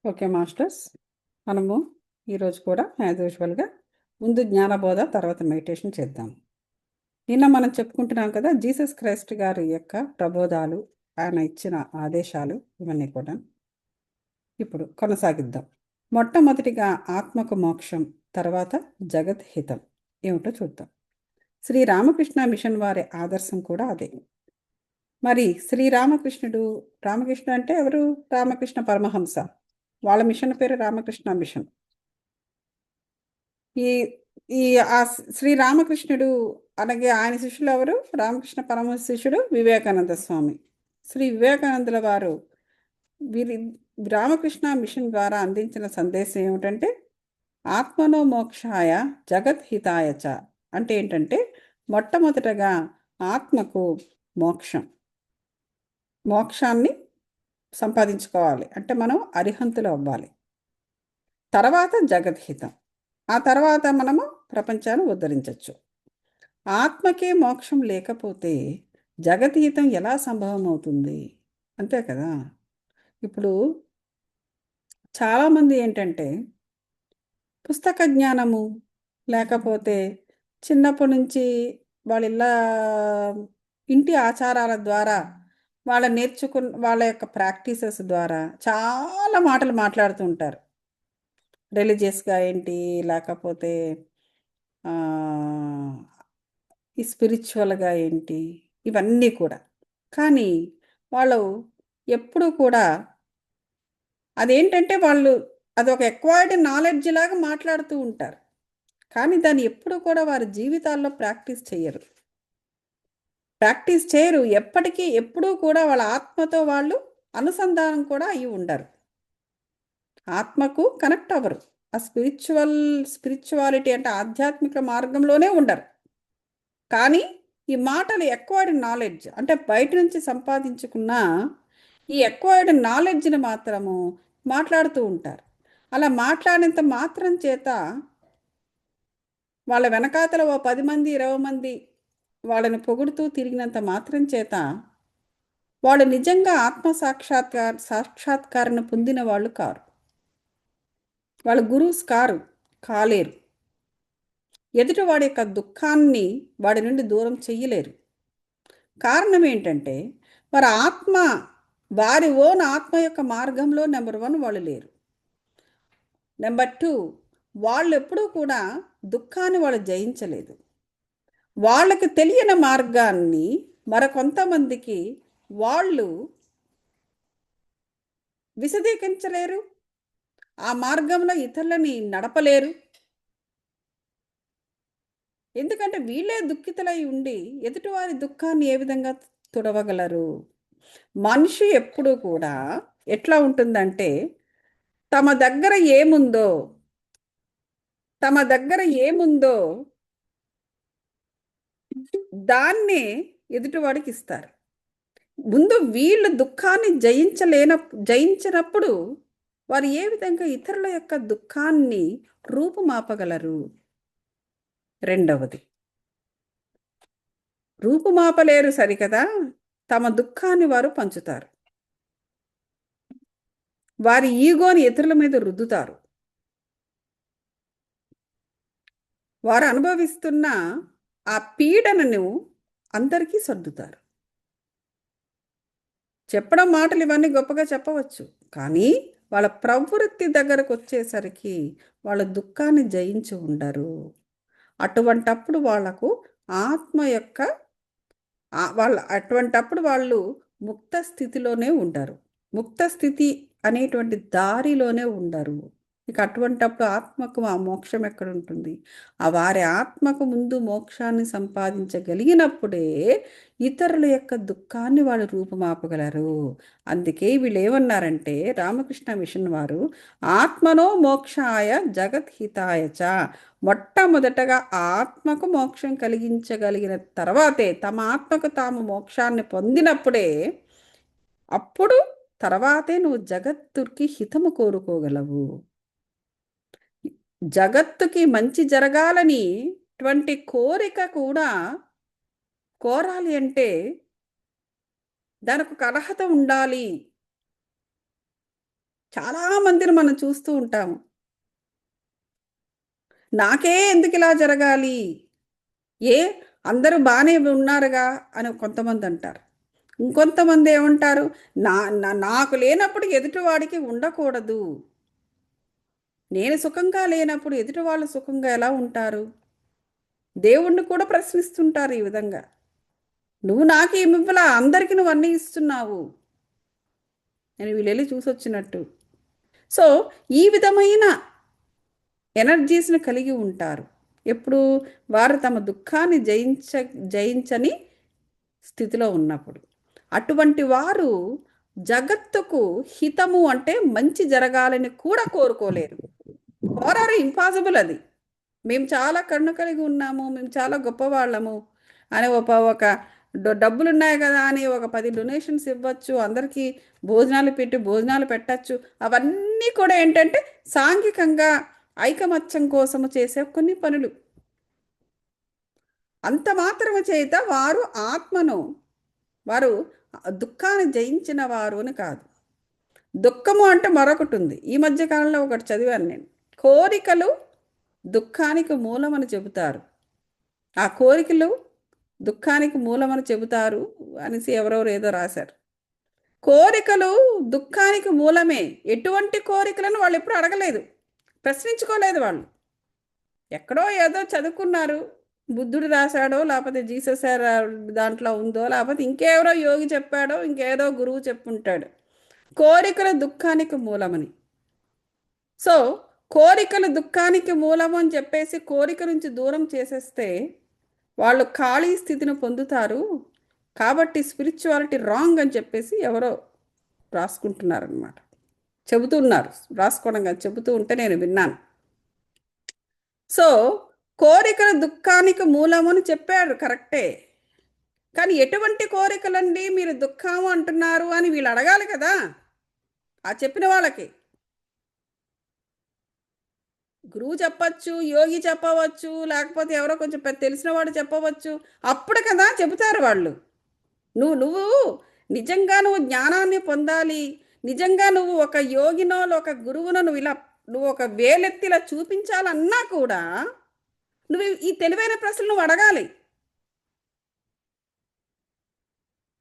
Okay masters, మనము ఈరోజు కూడా యాజ్ యూజువల్గా ముందు జ్ఞానబోధ తర్వాత మెడిటేషన్ చేద్దాం. నిన్న మనం చెప్పుకుంటున్నాం కదా జీసస్ క్రైస్ట్ గారి యొక్క ప్రబోధాలు, ఆయన ఇచ్చిన ఆదేశాలు ఇవన్నీ కూడా ఇప్పుడు కొనసాగిద్దాం. మొట్టమొదటిగా ఆత్మకు మోక్షం, తర్వాత జగత్ హితం ఏమిటో చూద్దాం. శ్రీ రామకృష్ణ మిషన్ వారి ఆదర్శం కూడా అదే. మరి శ్రీరామకృష్ణుడు, రామకృష్ణ అంటే ఎవరు? రామకృష్ణ పరమహంస. వాళ్ళ మిషన్ పేరు రామకృష్ణ మిషన్. ఈ ఈ శ్రీరామకృష్ణుడు అలాగే ఆయన శిష్యులు ఎవరు? రామకృష్ణ పరమహంస శిష్యుడు వివేకానంద స్వామి. శ్రీ వివేకానందుల వారు వీరి రామకృష్ణ మిషన్ ద్వారా అందించిన సందేశం ఏమిటంటే ఆత్మనో మోక్షాయ జగత్ హితాయ చ. అంటే ఏంటంటే మొట్టమొదటగా ఆత్మకు మోక్షాన్ని సంపాదించుకోవాలి, అంటే మనం అరిహంతులు అవ్వాలి. తర్వాత జగద్హితం, ఆ తర్వాత మనము ప్రపంచాన్ని ఉద్ధరించవచ్చు. ఆత్మకే మోక్షం లేకపోతే జగద్హితం ఎలా సంభవం అవుతుంది? అంతే కదా. ఇప్పుడు చాలామంది ఏంటంటే పుస్తక జ్ఞానము లేకపోతే చిన్నప్పటి నుంచి వాళ్ళ ఇంటి ఆచారాల ద్వారా వాళ్ళ యొక్క ప్రాక్టీసెస్ ద్వారా చాలా మాటలు మాట్లాడుతూ ఉంటారు. రిలీజియస్గా ఏంటి, లేకపోతే ఈ స్పిరిచువల్గా ఏంటి, ఇవన్నీ కూడా. కానీ వాళ్ళు ఎప్పుడూ కూడా అదేంటంటే అదొక ఎక్వైర్డ్ నాలెడ్జ్ లాగా మాట్లాడుతూ ఉంటారు. కానీ దాన్ని ఎప్పుడు కూడా వారి జీవితాల్లో ప్రాక్టీస్ చేయరు. ఎప్పటికీ ఎప్పుడూ కూడా వాళ్ళ ఆత్మతో వాళ్ళు అనుసంధానం కూడా అయ్యి ఉండరు. ఆత్మకు కనెక్ట్ అవ్వరు. ఆ స్పిరిచువాలిటీ అంటే ఆధ్యాత్మిక మార్గంలోనే ఉండరు. కానీ ఈ మాటలు ఎక్వైర్డ్ నాలెడ్జ్ అంటే బయట నుంచి సంపాదించుకున్న ఈ ఎక్వైర్డ్ నాలెడ్జ్ని మాత్రము మాట్లాడుతూ ఉంటారు. అలా మాట్లాడినంత మాత్రం చేత వాళ్ళ వెనకాతల ఓ 10 మంది 20 మంది వాళ్ళని పొగుడుతూ తిరిగినంత మాత్రం చేత వాళ్ళు నిజంగా సాక్షాత్కారాన్ని పొందిన వాళ్ళు కారు. వాళ్ళ గురువుస్ కాలేరు. ఎదుటి వాడి యొక్క దుఃఖాన్ని వాడి నుండి దూరం చెయ్యలేరు. కారణం ఏంటంటే వారి ఆత్మ యొక్క మార్గంలో నెంబర్ 1 వాళ్ళు లేరు. నెంబర్ 2, వాళ్ళు ఎప్పుడూ కూడా దుఃఖాన్ని వాళ్ళు జయించలేదు. వాళ్ళకి తెలియని మార్గాన్ని మరికొంతమందికి వాళ్ళు విశదీకరించలేరు. ఆ మార్గంలో ఇతరులని నడపలేరు. ఎందుకంటే వీళ్ళే దుఃఖితులై ఉండి ఎదుటివారి దుఃఖాన్ని ఏ విధంగా తుడవగలరు? మనిషి ఎప్పుడు కూడా ఎట్లా ఉంటుందంటే తమ దగ్గర ఏముందో దాన్నే ఎదుటివాడికి ఇస్తారు. ముందు వీళ్ళు దుఃఖాన్ని జయించినప్పుడు వారు ఏ విధంగా ఇతరుల యొక్క దుఃఖాన్ని రూపుమాపగలరు? రెండవది, రూపుమాపలేరు సరికదా, తమ దుఃఖాన్ని వారు పంచుతారు. వారి ఈగోని ఇతరుల మీద రుద్దుతారు. వారు అనుభవిస్తున్న ఆ పీడనను అందరికీ సర్దుతారు. చెప్పడం మాటలు ఇవన్నీ గొప్పగా చెప్పవచ్చు, కానీ వాళ్ళ ప్రవృత్తి దగ్గరకు వచ్చేసరికి వాళ్ళ దుఃఖాన్ని జయించి ఉండరు. అటువంటప్పుడు వాళ్లకు ఆత్మ యొక్క అటువంటప్పుడు వాళ్ళు ముక్త స్థితిలోనే ఉండరు. ముక్త స్థితి అనేటువంటి దారిలోనే ఉండరు. ఇక అటువంటప్పుడు ఆత్మకు ఆ మోక్షం ఎక్కడ ఉంటుంది? వారి ఆత్మకు ముందు మోక్షాన్ని సంపాదించగలిగినప్పుడే ఇతరుల యొక్క దుఃఖాన్ని వాళ్ళు రూపుమాపగలరు. అందుకే వీళ్ళు ఏమన్నారంటే రామకృష్ణ మిషన్ వారు ఆత్మనో మోక్షాయ జగద్హితాయ చ. మొట్టమొదటగా ఆత్మకు మోక్షం కలిగించగలిగిన తర్వాతే, తమ ఆత్మకు తాము మోక్షాన్ని పొందినప్పుడే, అప్పుడు తర్వాతే నువ్వు జగత్తుకి హితము కోరుకోగలవు. జగత్తుకి మంచి జరగాలని కోరిక కూడా కోరాలి అంటే దానికి ఒక అర్హత ఉండాలి. చాలా మందిని మనం చూస్తూ ఉంటాము. నాకే ఎందుకు ఇలా జరగాలి? ఏ అందరూ బానే ఉన్నారుగా అని కొంతమంది అంటారు. ఇంకొంతమంది ఏమంటారు? నాకు లేనప్పుడు ఎదుటివాడికి ఉండకూడదు. నేను సుఖంగా లేనప్పుడు ఎదుటి వాళ్ళు సుఖంగా ఎలా ఉంటారు? దేవుణ్ణి కూడా ప్రశ్నిస్తుంటారు ఈ విధంగా. నువ్వు నాకేమివ్వలా, అందరికి నువ్వు అన్నీ ఇస్తున్నావు అని వీళ్ళెళ్ళి చూసొచ్చినట్టు. సో, ఈ విధమైన ఎనర్జీస్‌ని కలిగి ఉంటారు. ఎప్పుడు? వారు తమ దుఃఖాన్ని జయించని స్థితిలో ఉన్నప్పుడు. అటువంటి వారు జగత్తుకు హితము అంటే మంచి జరగాలని కూడా కోరుకోలేరు. కోరరు, ఇంపాసిబుల్ అది. మేము చాలా కరుణ కలిగి ఉన్నాము, మేము చాలా గొప్పవాళ్ళము అని ఒక డబ్బులున్నాయి కదా అని ఒక 10 డొనేషన్స్ ఇవ్వచ్చు, అందరికీ భోజనాలు పెట్టి భోజనాలు పెట్టచ్చు. అవన్నీ కూడా ఏంటంటే సాంఘికంగా ఐకమత్యం కోసము చేసే కొన్ని పనులు. అంత మాత్రము చేత వారు ఆత్మను, వారు దుఃఖాన్ని జయించిన వారు అని కాదు. దుఃఖము అంటే మరొకటి ఉంది. ఈ మధ్య కాలంలో ఒకటి చదివాను నేను. కోరికలు దుఃఖానికి మూలమని చెబుతారు. ఆ కోరికలు దుఃఖానికి మూలమని చెబుతారు అనేసి ఎవరెవరు ఏదో రాశారు. కోరికలు దుఃఖానికి మూలమే. ఎటువంటి కోరికలను వాళ్ళు ఎప్పుడు అడగలేదు, ప్రశ్నించుకోలేదు వాళ్ళు. ఎక్కడో ఏదో చదువుకున్నారు. బుద్ధుడు రాశాడో, లేకపోతే జీసస్ దాంట్లో ఉందో, లేకపోతే ఇంకెవరో యోగి చెప్పాడో, ఇంకేదో గురువు చెప్పుంటాడు కోరికలు దుఃఖానికి మూలమని. సో కోరికలు దుఃఖానికి మూలము అని చెప్పేసి కోరిక నుంచి దూరం చేసేస్తే వాళ్ళు ఖాళీ స్థితిని పొందుతారు. కాబట్టి స్పిరిచువాలిటీ రాంగ్ అని చెప్పేసి ఎవరో రాసుకుంటున్నారనమాట, చెబుతున్నారు. రాసుకోవడం కాదు, చెబుతూ ఉంటే నేను విన్నాను. సో కోరికలు దుఃఖానికి మూలము అని చెప్పాడు, కరెక్టే. కానీ ఎటువంటి కోరికలండి మీరు దుఃఖము అంటున్నారు అని వీళ్ళు అడగాలి కదా ఆ చెప్పిన వాళ్ళకి. గురువు చెప్పచ్చు, యోగి చెప్పవచ్చు, లేకపోతే ఎవరో కొంచెం తెలిసిన వాడు చెప్పవచ్చు. అప్పుడు కదా చెబుతారు వాళ్ళు. నువ్వు నిజంగా నువ్వు జ్ఞానాన్ని పొందాలి, నిజంగా నువ్వు ఒక యోగినో ఒక గురువునో నువ్వు ఒక వేలెత్తి ఇలా చూపించాలన్నా కూడా నువ్వు ఈ తెలివైన ప్రశ్నలు నువ్వు అడగాలి.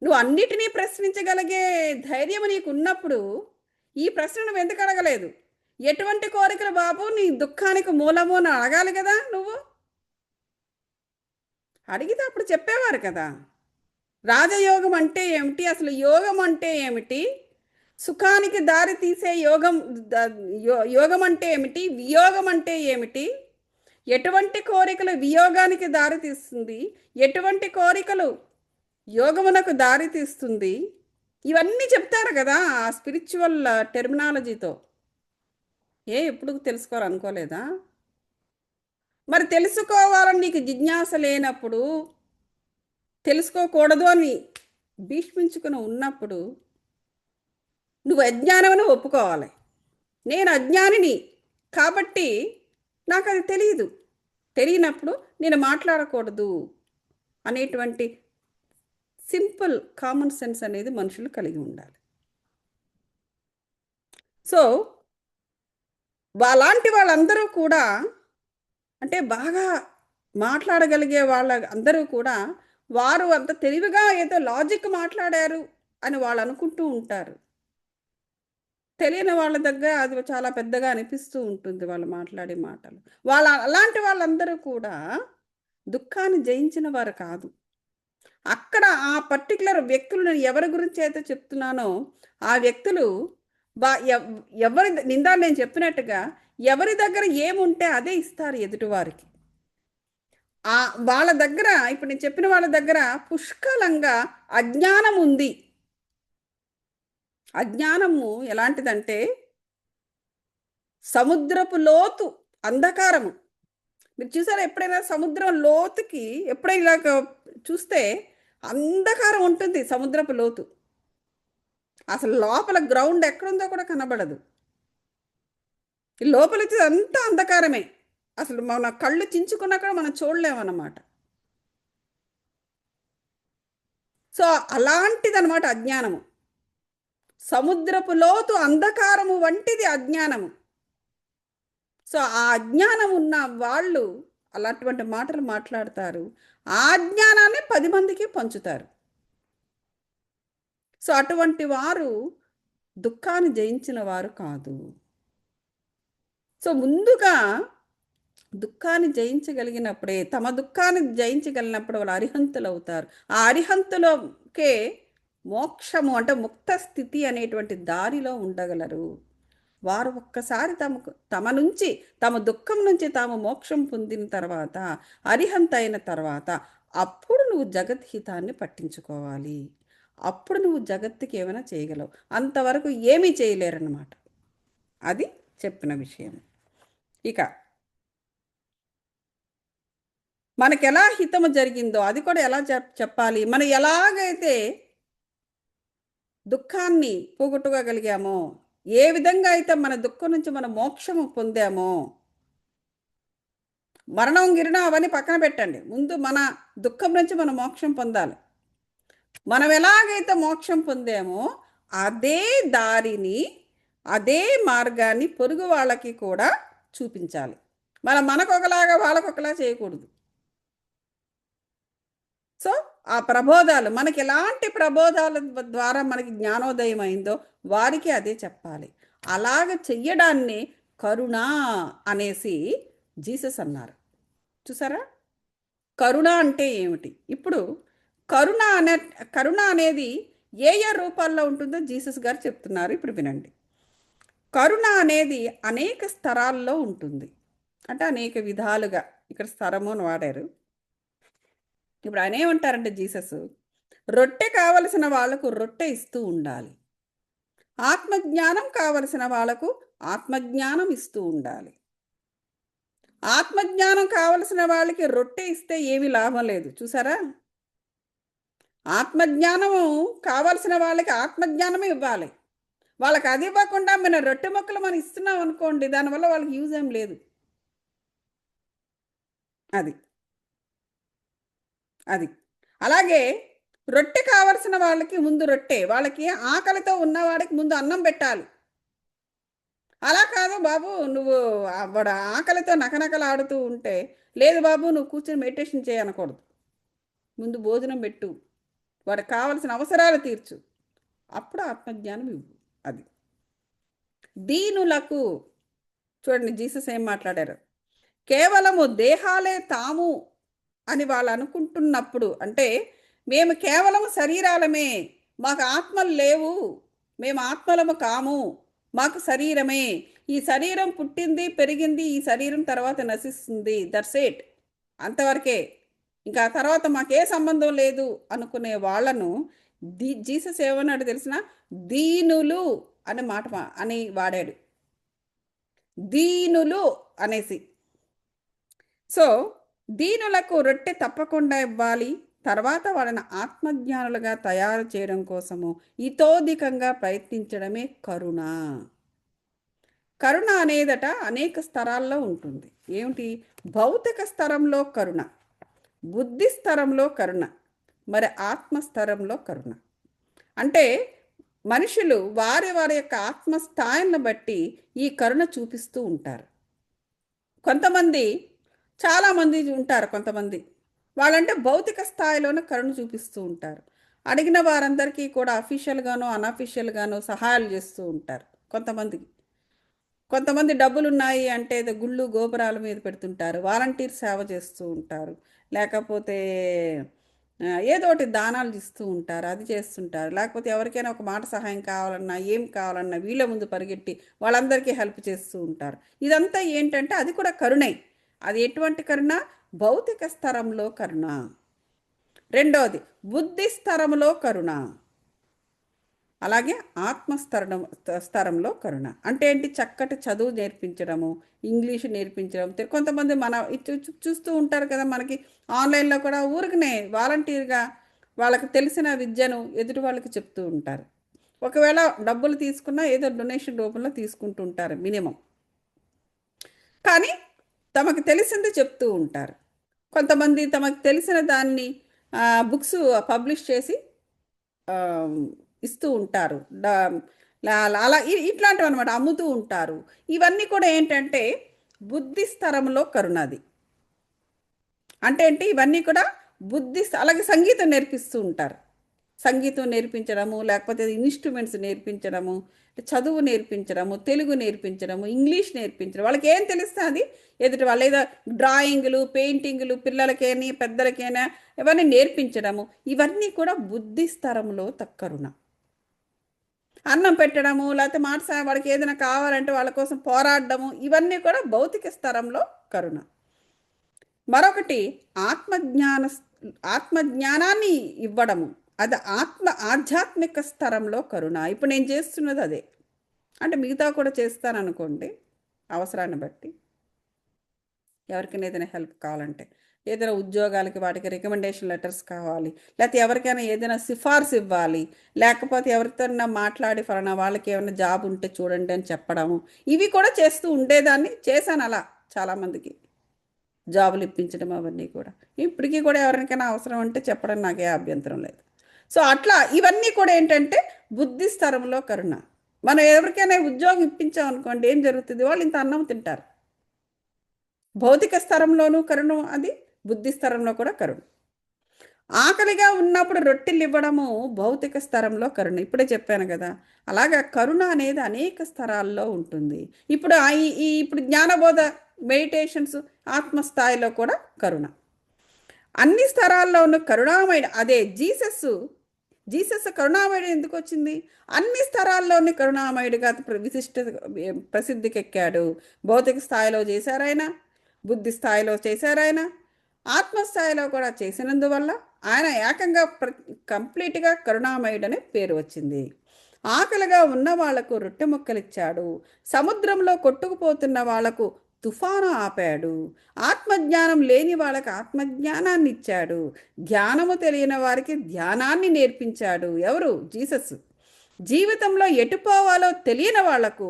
నువ్వు అన్నిటినీ ప్రశ్నించగలిగే ధైర్యం నీకు ఉన్నప్పుడు ఈ ప్రశ్న నువ్వు ఎందుకు అడగలేదు? ఎటువంటి కోరికలు బాబు నీ దుఃఖానికి మూలము అని అడగాలి కదా నువ్వు. అడిగితే అప్పుడు చెప్పేవారు కదా. రాజయోగం అంటే ఏమిటి, అసలు యోగం అంటే ఏమిటి, సుఖానికి దారి తీసే యోగం అంటే ఏమిటి, వియోగం అంటే ఏమిటి, ఎటువంటి కోరికలు వియోగానికి దారి తీస్తుంది, ఎటువంటి కోరికలు యోగమునకు దారి తీస్తుంది, ఇవన్నీ చెప్తారు కదా ఆ స్పిరిచువల్ టెర్మినాలజీతో. ఎప్పుడు తెలుసుకోవాలనుకోలేదా? మరి తెలుసుకోవాలని నీకు జిజ్ఞాస లేనప్పుడు, తెలుసుకోకూడదు అని భీష్మించుకుని ఉన్నప్పుడు నువ్వు అజ్ఞానమని ఒప్పుకోవాలి. నేను అజ్ఞానిని కాబట్టి నాకు అది తెలియదు, తెలియనప్పుడు నేను మాట్లాడకూడదు అనేటువంటి సింపుల్ కామన్ సెన్స్ అనేది మనుషులు కలిగి ఉండాలి. సో అలాంటి వాళ్ళందరూ కూడా, అంటే బాగా మాట్లాడగలిగే వాళ్ళ అందరూ కూడా వారు అంత తెలివిగా ఏదో లాజిక్ మాట్లాడారు అని వాళ్ళు అనుకుంటూ ఉంటారు. తెలియని వాళ్ళ దగ్గర అది చాలా పెద్దగా అనిపిస్తూ ఉంటుంది వాళ్ళు మాట్లాడే మాటలు. అలాంటి వాళ్ళందరూ కూడా దుఃఖాన్ని జయించిన వారు కాదు. అక్కడ ఆ పర్టిక్యులర్ వ్యక్తులను ఎవరి గురించి అయితే చెప్తున్నానో ఆ వ్యక్తులు ఎవరి నిందా నేను చెప్పినట్టుగా ఎవరి దగ్గర ఏముంటే అదే ఇస్తారు ఎదుటివారికి. వాళ్ళ దగ్గర, ఇప్పుడు నేను చెప్పిన వాళ్ళ దగ్గర పుష్కలంగా అజ్ఞానం ఉంది. అజ్ఞానము ఎలాంటిదంటే సముద్రపు లోతు అంధకారము. మీరు చూసారా ఎప్పుడైనా సముద్రం లోతుకి ఎప్పుడైనా చూస్తే అంధకారం ఉంటుంది సముద్రపు లోతు. అసలు లోపల గ్రౌండ్ ఎక్కడుందో కూడా కనబడదు. లోపల అంతా అంధకారమే. అసలు మన కళ్ళు చించుకున్నా కూడా మనం చూడలేమన్నమాట. సో అలాంటిదన్నమాట అజ్ఞానము. సముద్రపు లోతు అంధకారము వంటిది అజ్ఞానము. సో ఆ అజ్ఞానం ఉన్న వాళ్ళు అలాంటి మాటలు మాట్లాడతారు. ఆ అజ్ఞానాన్ని 10 మందికి పంచుతారు. సో అటువంటి వారు దుఃఖాన్ని జయించిన వారు కాదు. సో ముందుగా దుఃఖాన్ని జయించగలిగినప్పుడే, తమ దుఃఖాన్ని జయించగలిగినప్పుడు వాళ్ళు అరిహంతులు అవుతారు. ఆ అరిహంతులకే మోక్షము అంటే ముక్త స్థితి అనేటువంటి దారిలో ఉండగలరు. వారు ఒక్కసారి తమ నుంచి, తమ దుఃఖం నుంచి తాము మోక్షం పొందిన తర్వాత, అరిహంత అయిన తర్వాత, అప్పుడు నువ్వు జగద్హితాన్ని పట్టించుకోవాలి. అప్పుడు నువ్వు జగత్తుకి ఏమైనా చేయగలవు. అంతవరకు ఏమీ చేయలేరన్నమాట. అది చెప్పిన విషయం. ఇక మనకెలా హితము జరిగిందో అది కూడా ఎలా చెప్పాలి. మనం ఎలాగైతే దుఃఖాన్ని పోగొట్టుకోగలిగామో, ఏ విధంగా అయితే మన దుఃఖం నుంచి మనం మోక్షము పొందామో, మరణం గిరణం అవన్నీ పక్కన పెట్టండి. ముందు మన దుఃఖం నుంచి మనం మోక్షం పొందాలి. మనం ఎలాగైతే మోక్షం పొందామో అదే దారిని, అదే మార్గాన్ని పొరుగు వాళ్ళకి కూడా చూపించాలి. మనకొకలాగా వాళ్ళకొకలా చేయకూడదు. సో ఆ ప్రబోధాలు మనకి ఎలాంటి ప్రబోధాల ద్వారా మనకి జ్ఞానోదయం అయిందో వారికి అదే చెప్పాలి. అలాగ చెయ్యడాన్ని కరుణ అనేసి జీసస్ అన్నారు. చూసారా, కరుణ అంటే ఏమిటి? ఇప్పుడు కరుణ అనేది ఏ ఏ రూపాల్లో ఉంటుందో జీసస్ గారు చెప్తున్నారు. ఇప్పుడు వినండి. కరుణ అనేది అనేక స్తరాల్లో ఉంటుంది. అంటే అనేక విధాలుగా, ఇక్కడ స్తరము అని వాడారు. ఇప్పుడు ఆయన ఏమంటారంటే జీసస్, రొట్టె కావలసిన వాళ్ళకు రొట్టె ఇస్తూ ఉండాలి. ఆత్మజ్ఞానం కావలసిన వాళ్ళకు ఆత్మజ్ఞానం ఇస్తూ ఉండాలి. ఆత్మజ్ఞానం కావలసిన వాళ్ళకి రొట్టె ఇస్తే ఏమీ లాభం లేదు. చూసారా, ఆత్మజ్ఞానము కావలసిన వాళ్ళకి ఆత్మజ్ఞానమే ఇవ్వాలి. వాళ్ళకి అది ఇవ్వకుండా మన రొట్టె మొక్కలు మనం ఇస్తున్నాం అనుకోండి, దానివల్ల వాళ్ళకి యూజ్ ఏం లేదు. అది అది అలాగే రొట్టె కావలసిన వాళ్ళకి ముందు రొట్టె, వాళ్ళకి ఆకలితో ఉన్నవాడికి ముందు అన్నం పెట్టాలి. అలా కాదు బాబు, నువ్వు వాడు ఆకలితో నకనకలాడుతూ ఉంటే, లేదు బాబు నువ్వు కూర్చొని మెడిటేషన్ చేయనకూడదు. ముందు భోజనం పెట్టు, వాడికి కావలసిన అవసరాలు తీర్చు, అప్పుడు ఆత్మజ్ఞానం ఇవ్వు. అది దీనులకు. చూడండి జీసస్ ఏం మాట్లాడారు. కేవలము దేహాలే తాము అని వాళ్ళు అనుకుంటున్నప్పుడు, అంటే మేము కేవలం శరీరాలమే, మాకు ఆత్మలు లేవు, మేము ఆత్మలము కాము, మాకు శరీరమే, ఈ శరీరం పుట్టింది పెరిగింది, ఈ శరీరం తర్వాత నశిస్తుంది, దట్స్ ఇట్, అంతవరకే, ఇంకా తర్వాత మాకే సంబంధం లేదు అనుకునే వాళ్ళను జీసస్ ఏమన్నాడు తెలిసిన, దీనులు అనే మాట అని వాడాడు. దీనులు అనేసి. సో దీనులకు రొట్టె తప్పకుండా ఇవ్వాలి. తర్వాత వాళ్ళని ఆత్మజ్ఞానులుగా తయారు చేయడం కోసము ఇతోధికంగా ప్రయత్నించడమే కరుణ. కరుణ అనేదట అనేక స్తరాల్లో ఉంటుంది. ఏమిటి? భౌతిక స్తరంలో కరుణ, బుద్ధి స్తరంలో కరుణ, మరి ఆత్మస్తరంలో కరుణ. అంటే మనుషులు వారి వారి యొక్క ఆత్మస్థాయిని బట్టి ఈ కరుణ చూపిస్తూ ఉంటారు. కొంతమంది, చాలామంది ఉంటారు, కొంతమంది వాళ్ళంటే భౌతిక స్థాయిలోనే కరుణ చూపిస్తూ ఉంటారు. అడిగిన వారందరికీ కూడా అఫీషియల్గానో అన్అఫీషియల్గానో సహాయాలు చేస్తూ ఉంటారు. కొంతమంది డబ్బులు ఉన్నాయి అంటే గుళ్ళు గోపురాల మీద పెడుతుంటారు, వాలంటీర్ సేవ చేస్తూ ఉంటారు, లేకపోతే ఏదోటి దానాలు ఇస్తూ ఉంటారు, అది చేస్తుంటారు. లేకపోతే ఎవరికైనా ఒక మాట సహాయం కావాలన్నా, ఏం కావాలన్నా వీళ్ళ ముందు పరిగెట్టి వాళ్ళందరికీ హెల్ప్ చేస్తూ ఉంటారు. ఇదంతా ఏంటంటే అది కూడా కరుణే. అది ఎటువంటి కరుణ? భౌతిక స్తరంలో కరుణ. రెండోది బుద్ధి స్తరంలో కరుణ, అలాగే స్తరంలో కరుణ. అంటే ఏంటి? చక్కటి చదువు నేర్పించడము, ఇంగ్లీషు నేర్పించడం. కొంతమంది మన చూస్తూ ఉంటారు కదా, మనకి ఆన్లైన్లో కూడా ఊరికనే వాలంటీర్గా వాళ్ళకి తెలిసిన విద్యను ఎదుటి వాళ్ళకి చెప్తూ ఉంటారు. ఒకవేళ డబ్బులు తీసుకున్నా ఏదో డొనేషన్ రూపంలో తీసుకుంటూ ఉంటారు మినిమం, కానీ తమకు తెలిసింది చెప్తూ ఉంటారు. కొంతమంది తమకు తెలిసిన దాన్ని బుక్స్ పబ్లిష్ చేసి ఇస్తూ ఉంటారు. అలా ఇట్లాంటివి అనమాట అమ్ముతూ ఉంటారు. ఇవన్నీ కూడా ఏంటంటే బుద్ధి స్తరంలో కరుణది. అంటే ఏంటి ఇవన్నీ కూడా అలాగే సంగీతం నేర్పిస్తూ ఉంటారు. సంగీతం నేర్పించడము, లేకపోతే ఇన్స్ట్రుమెంట్స్ నేర్పించడము, చదువు నేర్పించడము, తెలుగు నేర్పించడము, ఇంగ్లీష్ నేర్పించడం. వాళ్ళకి ఏం తెలుస్తుంది ఎదుటి వాళ్ళు ఏదో డ్రాయింగులు, పెయింటింగులు పిల్లలకేని పెద్దలకైనా ఇవన్నీ నేర్పించడము. ఇవన్నీ కూడా బుద్ధి స్తరంలో తక్కరుణ. అన్నం పెట్టడము, లేకపోతే మాట వాడికి ఏదైనా కావాలంటే వాళ్ళ కోసం పోరాడము, ఇవన్నీ కూడా భౌతిక స్తరంలో కరుణ. మరొకటి ఆత్మజ్ఞాన ఆత్మజ్ఞానాన్ని ఇవ్వడము, అది ఆధ్యాత్మిక స్తరంలో కరుణ. ఇప్పుడు నేను చేస్తున్నది అదే. అంటే మిగతా కూడా చేస్తాననుకోండి అవసరాన్ని బట్టి. ఎవరికైనా ఏదైనా హెల్ప్ కావాలంటే, ఏదైనా ఉద్యోగాలకి వాటికి రికమెండేషన్ లెటర్స్ కావాలి, లేకపోతే ఎవరికైనా ఏదైనా సిఫార్సు ఇవ్వాలి, లేకపోతే ఎవరితోనైనా మాట్లాడి ఫలానా వాళ్ళకి ఏమైనా జాబ్ ఉంటే చూడండి అని చెప్పడము, ఇవి కూడా చేస్తూ ఉండేదాన్ని. చేశాను అలా చాలామందికి జాబులు ఇప్పించడం అవన్నీ కూడా. ఇప్పటికీ కూడా ఎవరికైనా అవసరం అంటే చెప్పడం నాకే అభ్యంతరం లేదు. సో అట్లా ఇవన్నీ కూడా ఏంటంటే బుద్ధి స్తరంలో కరుణ. మనం ఎవరికైనా ఉద్యోగం ఇప్పించాం అనుకోండి, ఏం జరుగుతుంది? వాళ్ళు ఇంత అన్నం తింటారు. భౌతిక స్తరంలోనూ కరుణ, అది బుద్ధి స్తరంలో కూడా కరుణ. ఆకలిగా ఉన్నప్పుడు రొట్టెలు ఇవ్వడము భౌతిక స్తరంలో కరుణ. ఇప్పుడే చెప్పాను కదా. అలాగా కరుణ అనేది అనేక స్తరాల్లో ఉంటుంది. ఇప్పుడు ఇప్పుడు జ్ఞానబోధ మెడిటేషన్స్ ఆత్మస్థాయిలో కూడా కరుణ. అన్ని స్తరాల్లో ఉన్న కరుణామయుడు అదే జీసస్ కరుణామయుడు ఎందుకు వచ్చింది? అన్ని స్తరాల్లోని కరుణామయుడిగా విశిష్ట ప్రసిద్ధికెక్కాడు. భౌతిక స్థాయిలో చేశారాయన, బుద్ధి స్థాయిలో చేశారాయన, ఆత్మస్థాయిలో కూడా చేసినందువల్ల ఆయన ఏకంగా కంప్లీట్గా కరుణామయుడనే పేరు వచ్చింది. ఆకలిగా ఉన్న వాళ్లకు రొట్టె ముక్కలిచ్చాడు. సముద్రంలో కొట్టుకుపోతున్న వాళ్లకు తుఫాను ఆపాడు. ఆత్మజ్ఞానం లేని వాళ్ళకి ఆత్మజ్ఞానాన్ని ఇచ్చాడు. ధ్యానము తెలియని వారికి ధ్యానాన్ని నేర్పించాడు. ఎవరు? జీసస్. జీవితంలో ఎటు పోవాలో తెలియని వాళ్లకు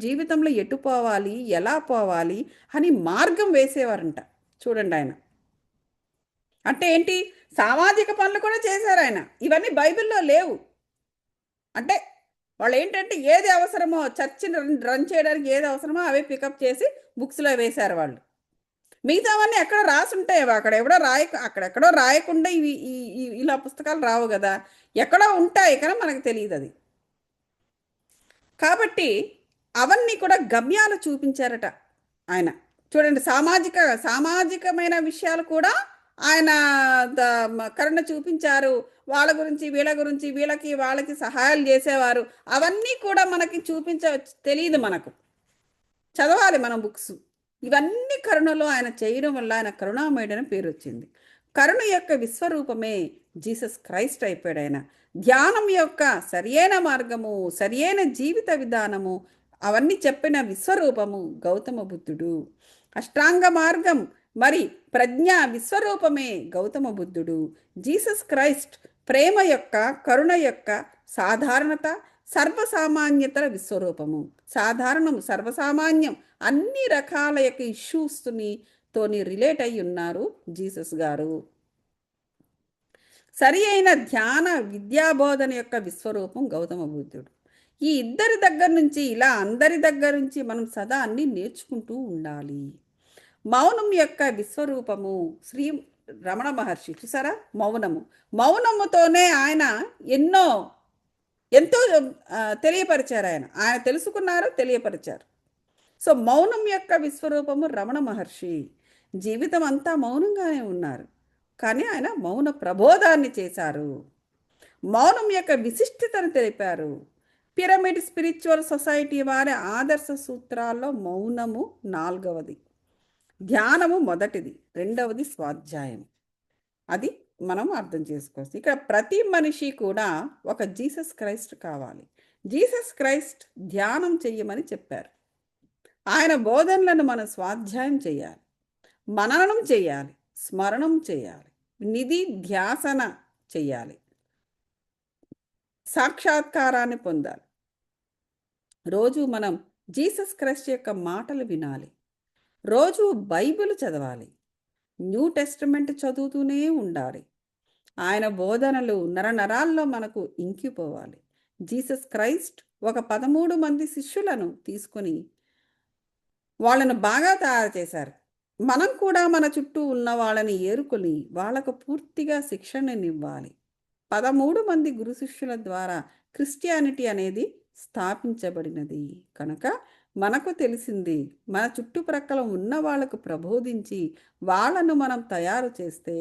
జీవితంలో ఎటు పోవాలి, ఎలా పోవాలి అని మార్గం వేసేవారంట. చూడండి ఆయన అంటే ఏంటి? సామాజిక పనులు కూడా చేశారు ఆయన. ఇవన్నీ బైబిల్లో లేవు. అంటే వాళ్ళు ఏంటంటే ఏది అవసరమో చర్చిని రన్ చేయడానికి ఏది అవసరమో అవే పికప్ చేసి బుక్స్లో వేశారు వాళ్ళు. మిగతావన్నీ ఎక్కడ రాసుంటాయి, అక్కడెక్కడో రాయకుండా ఇవి ఇలా పుస్తకాలు రావు కదా. ఎక్కడో ఉంటాయి కానీ మనకు తెలియదు అది. కాబట్టి అవన్నీ కూడా గమ్యాలు చూపించారట ఆయన. చూడండి, సామాజికమైన విషయాలు కూడా ఆయన కరుణ చూపించారు. వాళ్ళ గురించి వీళ్ళ గురించి వీళ్ళకి వాళ్ళకి సహాయాలు చేసేవారు. అవన్నీ కూడా మనకి తెలియదు, మనకు చదవాలి మనం బుక్స్. ఇవన్నీ కరుణలో ఆయన చేయడం వల్ల ఆయన కరుణామయుడని పేరు వచ్చింది. కరుణ యొక్క విశ్వరూపమే జీసస్ క్రైస్ట్ అయిపోయాడు ఆయన. ధ్యానం యొక్క సరియైన మార్గము, సరియైన జీవిత విధానము అవన్నీ చెప్పిన విశ్వరూపము గౌతమ బుద్ధుడు. అష్టాంగ మార్గం మరి ప్రజ్ఞ విశ్వరూపమే గౌతమ బుద్ధుడు. జీసస్ క్రైస్ట్ ప్రేమ యొక్క, కరుణ యొక్క సాధారణత, సర్వసామాన్యతల విశ్వరూపము. సాధారణం, సర్వసామాన్యం, అన్ని రకాల యొక్క తోని రిలేట్ అయి ఉన్నారు జీసస్ గారు. సరి అయిన ధ్యాన విద్యాబోధన యొక్క విశ్వరూపం గౌతమ బుద్ధుడు. ఈ ఇద్దరి దగ్గర నుంచి, ఇలా అందరి దగ్గర నుంచి మనం సదా అన్ని నేర్చుకుంటూ ఉండాలి. మౌనం యొక్క విశ్వరూపము శ్రీ రమణ మహర్షి. చూసారా, మౌనముతోనే ఆయన ఎంతో తెలియపరిచారు. ఆయన తెలుసుకున్నారు, తెలియపరిచారు. సో మౌనం యొక్క విశ్వరూపము రమణ మహర్షి. జీవితం అంతా మౌనంగానే ఉన్నారు, కానీ ఆయన మౌన ప్రబోధాన్ని చేశారు. మౌనం యొక్క విశిష్టతను తెలిపారు. పిరమిడ్ స్పిరిచువల్ సొసైటీ వారి ఆదర్శ సూత్రాల్లో మౌనము 4వది, ధ్యానము మొదటిది, 2వది స్వాధ్యాయం. అది మనం అర్థం చేసుకోవచ్చు. ఇక్కడ ప్రతి మనిషి కూడా ఒక జీసస్ క్రైస్ట్ కావాలి. జీసస్ క్రైస్ట్ ధ్యానం చెయ్యమని చెప్పారు. ఆయన బోధనలను మనం స్వాధ్యాయం చేయాలి, మననం చేయాలి, స్మరణం చేయాలి, నిధి ధ్యాసన చేయాలి, సాక్షాత్కారాన్ని పొందాలి. రోజు మనం జీసస్ క్రైస్ట్ యొక్క మాటలు వినాలి. రోజు బైబిల్ చదవాలి, న్యూ టెస్టమెంట్ చదువుతూనే ఉండాలి. ఆయన బోధనలు నరనరాల్లో మనకు ఇంకిపోవాలి. జీసస్ క్రైస్ట్ ఒక 13 మంది శిష్యులను తీసుకొని వాళ్ళను బాగా తయారు చేశారు. మనం కూడా మన చుట్టూ ఉన్న వాళ్ళని ఏరుకొని వాళ్ళకు పూర్తిగా శిక్షణనివ్వాలి. 13 మంది గురు శిష్యుల ద్వారా క్రిస్టియానిటీ అనేది స్థాపించబడినది. కనుక మనకు తెలిసింది మన చుట్టుప్రక్కల ఉన్న వాళ్ళకు ప్రబోధించి వాళ్ళను మనం తయారు చేస్తే,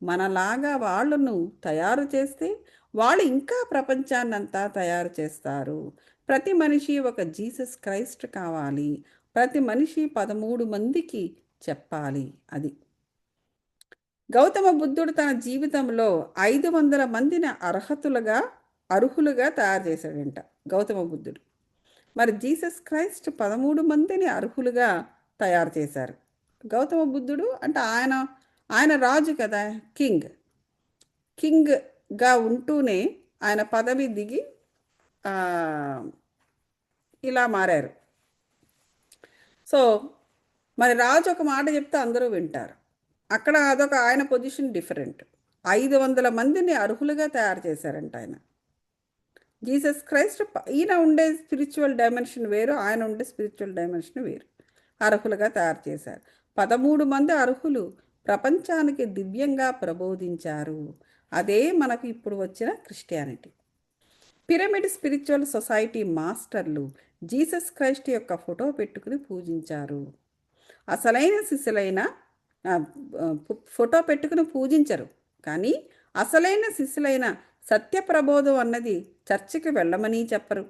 మనలాగా వాళ్ళను తయారు చేస్తే వాళ్ళు ఇంకా ప్రపంచాన్నంతా తయారు చేస్తారు. ప్రతి మనిషి ఒక జీసస్ క్రైస్ట్ కావాలి. ప్రతి మనిషి 13 మందికి చెప్పాలి. అది గౌతమ బుద్ధుడు తన జీవితంలో 500 మందిని అర్హులుగా తయారు చేశాడంట గౌతమ బుద్ధుడు. మరి జీసస్ క్రైస్ట్ 13 మందిని అర్హులుగా తయారు చేశారు. గౌతమ బుద్ధుడు అంటే ఆయన రాజు కదా, కింగ్గా ఉంటూనే ఆయన పదవి దిగి ఇలా మారారు. సో మరి రాజు ఒక మాట చెప్తే అందరూ వింటారు. అక్కడ అదొక ఆయన పొజిషన్ డిఫరెంట్. 500 మందిని అర్హులుగా తయారు చేశారంట ఆయన. జీసస్ క్రైస్ట్ ఈయన ఉండే స్పిరిచువల్ డైమెన్షన్ వేరు, ఆయన ఉండే స్పిరిచువల్ డైమెన్షన్ వేరు. అర్హులుగా తయారు చేశారు. 13 మంది అర్హులు ప్రపంచానికి దివ్యంగా ప్రబోధించారు. అదే మనకు ఇప్పుడు వచ్చిన క్రిస్టియానిటీ. పిరమిడ్ స్పిరిచువల్ సొసైటీ మాస్టర్లు జీసస్ క్రైస్ట్ యొక్క ఫోటో పెట్టుకుని పూజించారు. అసలైన శిష్యులైన ఫోటో పెట్టుకుని పూజించరు. కానీ అసలైన శిష్యులైన సత్యప్రబోధం అన్నది చర్చికి వెళ్ళమని చెప్పరు,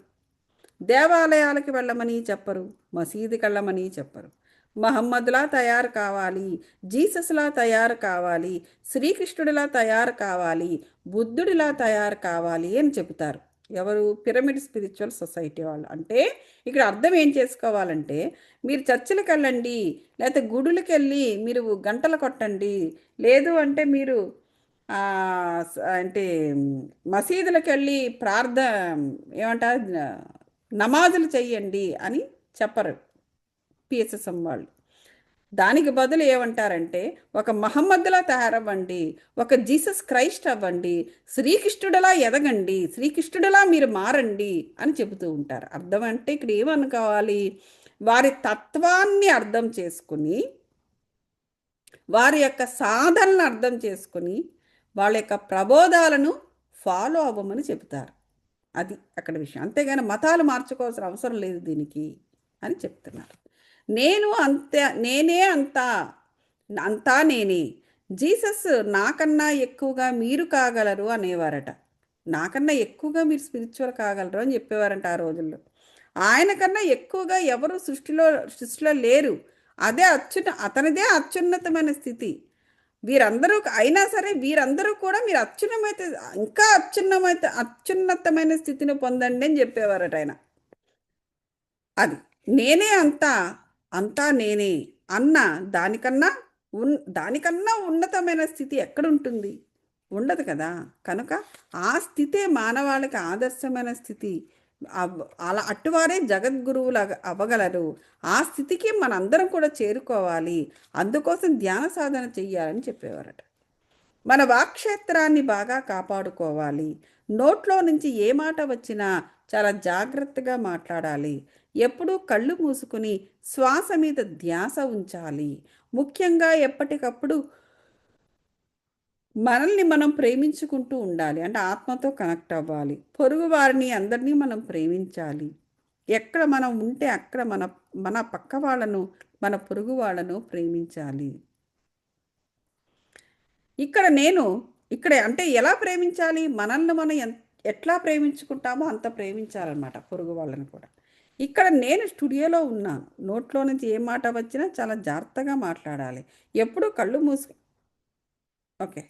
దేవాలయాలకు వెళ్ళమని చెప్పరు, మసీదుకి వెళ్ళమని చెప్పరు. మహమ్మద్లా తయారు కావాలి, జీసస్లా తయారు కావాలి, శ్రీకృష్ణుడిలా తయారు కావాలి, బుద్ధుడిలా తయారు కావాలి అని చెబుతారు. ఎవరు? పిరమిడ్ స్పిరిచువల్ సొసైటీ వాళ్ళు. అంటే ఇక్కడ అర్థం ఏం చేసుకోవాలంటే, మీరు చర్చిలకు వెళ్ళండి, లేకపోతే గుడులకు వెళ్ళి మీరు గంటలు కొట్టండి, లేదు అంటే మీరు అంటే మసీదులకు వెళ్ళి ఏమంటారు, నమాజులు చెయ్యండి అని చెప్పరు పిఎస్ఎస్ఎం వాళ్ళు. దానికి బదులు ఏమంటారంటే, ఒక మహమ్మద్లా తయారవ్వండి, ఒక జీసస్ క్రైస్ట్ అవ్వండి, శ్రీకృష్ణుడిలా ఎదగండి, శ్రీకృష్ణుడిలా మీరు మారండి అని చెబుతూ ఉంటారు. అర్థం అంటే ఇక్కడ ఏమనుకోవాలి, వారి తత్వాన్ని అర్థం చేసుకుని, వారి యొక్క సాధనను అర్థం చేసుకుని, వాళ్ళ యొక్క ప్రబోధాలను ఫాలో అవ్వమని చెబుతారు. అది అక్కడ విషయం. అంతేగాని మతాలు మార్చుకోవాల్సిన అవసరం లేదు దీనికి అని చెప్తున్నారు. నేనే అంతా నేనే. జీసస్ నాకన్నా ఎక్కువగా మీరు కాగలరు అనేవారట. నాకన్నా ఎక్కువగా మీరు స్పిరిచువల్ కాగలరు అని చెప్పేవారంట ఆ రోజుల్లో. ఆయన కన్నా ఎక్కువగా ఎవరు సృష్టిలో లేరు. అతనిదే అత్యున్నతమైన స్థితి. వీరందరూ అయినా సరే వీరందరూ కూడా మీరు ఇంకా అత్యున్నతమైన స్థితిని పొందండి అని చెప్పేవారట ఆయన. అది నేనే అంతా నేనే అన్న దానికన్నా ఉన్నతమైన స్థితి ఎక్కడుంటుంది? ఉండదు కదా. కనుక ఆ స్థితే మానవాళికి ఆదర్శమైన స్థితి. అలా అట్టువారే జగద్గురువులు అవ్వగలరు. ఆ స్థితికి మనందరం కూడా చేరుకోవాలి. అందుకోసం ధ్యాన సాధన చెయ్యాలని చెప్పేవారట. మన వాక్క్షేత్రాన్ని బాగా కాపాడుకోవాలి. నోట్లో నుంచి ఏ మాట వచ్చినా చాలా జాగ్రత్తగా మాట్లాడాలి. ఎప్పుడూ కళ్ళు మూసుకుని శ్వాస మీద ధ్యాస ఉంచాలి. ముఖ్యంగా ఎప్పటికప్పుడు మనల్ని మనం ప్రేమించుకుంటూ ఉండాలి. అంటే ఆత్మతో కనెక్ట్ అవ్వాలి. పొరుగు వారిని అందరినీ మనం ప్రేమించాలి. ఎక్కడ మనం ఉంటే అక్కడ మన పక్క వాళ్ళను, మన పొరుగు వాళ్ళను ప్రేమించాలి. ఇక్కడ అంటే ఎలా ప్రేమించాలి? మనల్ని మనం ఎట్లా ప్రేమించుకుంటామో అంత ప్రేమించాలన్నమాట పొరుగు వాళ్ళని కూడా. ఇక్కడ నేను స్టూడియోలో ఉన్నాను. నోట్లో నుంచి ఏ మాట వచ్చినా చాలా జాగ్రత్తగా మాట్లాడాలి. ఎప్పుడూ కళ్ళు మూసు ఓకే.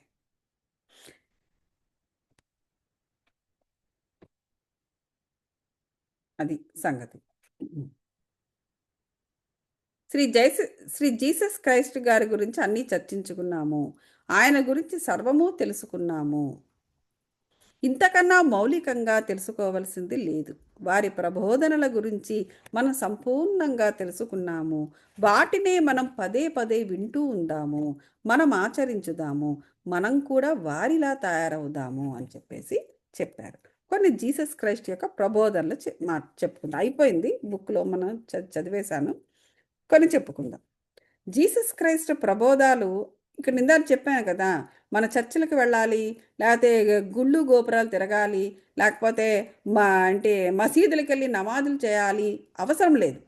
అది సంగతి. శ్రీ జీసస్ క్రైస్ట్ గారి గురించి అన్నీ చర్చించుకున్నాము. ఆయన గురించి సర్వము తెలుసుకున్నాము. ఇంతకన్నా మౌలికంగా తెలుసుకోవలసింది లేదు. వారి ప్రబోధనల గురించి మనం సంపూర్ణంగా తెలుసుకున్నాము. వాటినే మనం పదే పదే వింటూ ఉందాము. మనం ఆచరించుదాము. మనం కూడా వారిలా తయారవుదాము అని చెప్పేసి చెప్పారు. కొన్ని జీసస్ క్రైస్ట్ యొక్క ప్రబోధనలు చెప్పుకుందాం. అయిపోయింది బుక్లో మనం చదివేశాను. కొన్ని చెప్పుకుందాం. జీసస్ క్రైస్ట్ ప్రబోధాలు ఇక్కడ ఇందాక చెప్పాను కదా, మన చర్చిలకు వెళ్ళాలి, లేకపోతే గుళ్ళు గోపురాలు తిరగాలి, లేకపోతే అంటే మసీదులకు వెళ్ళి నమాజులు చేయాలి అవసరం లేదు.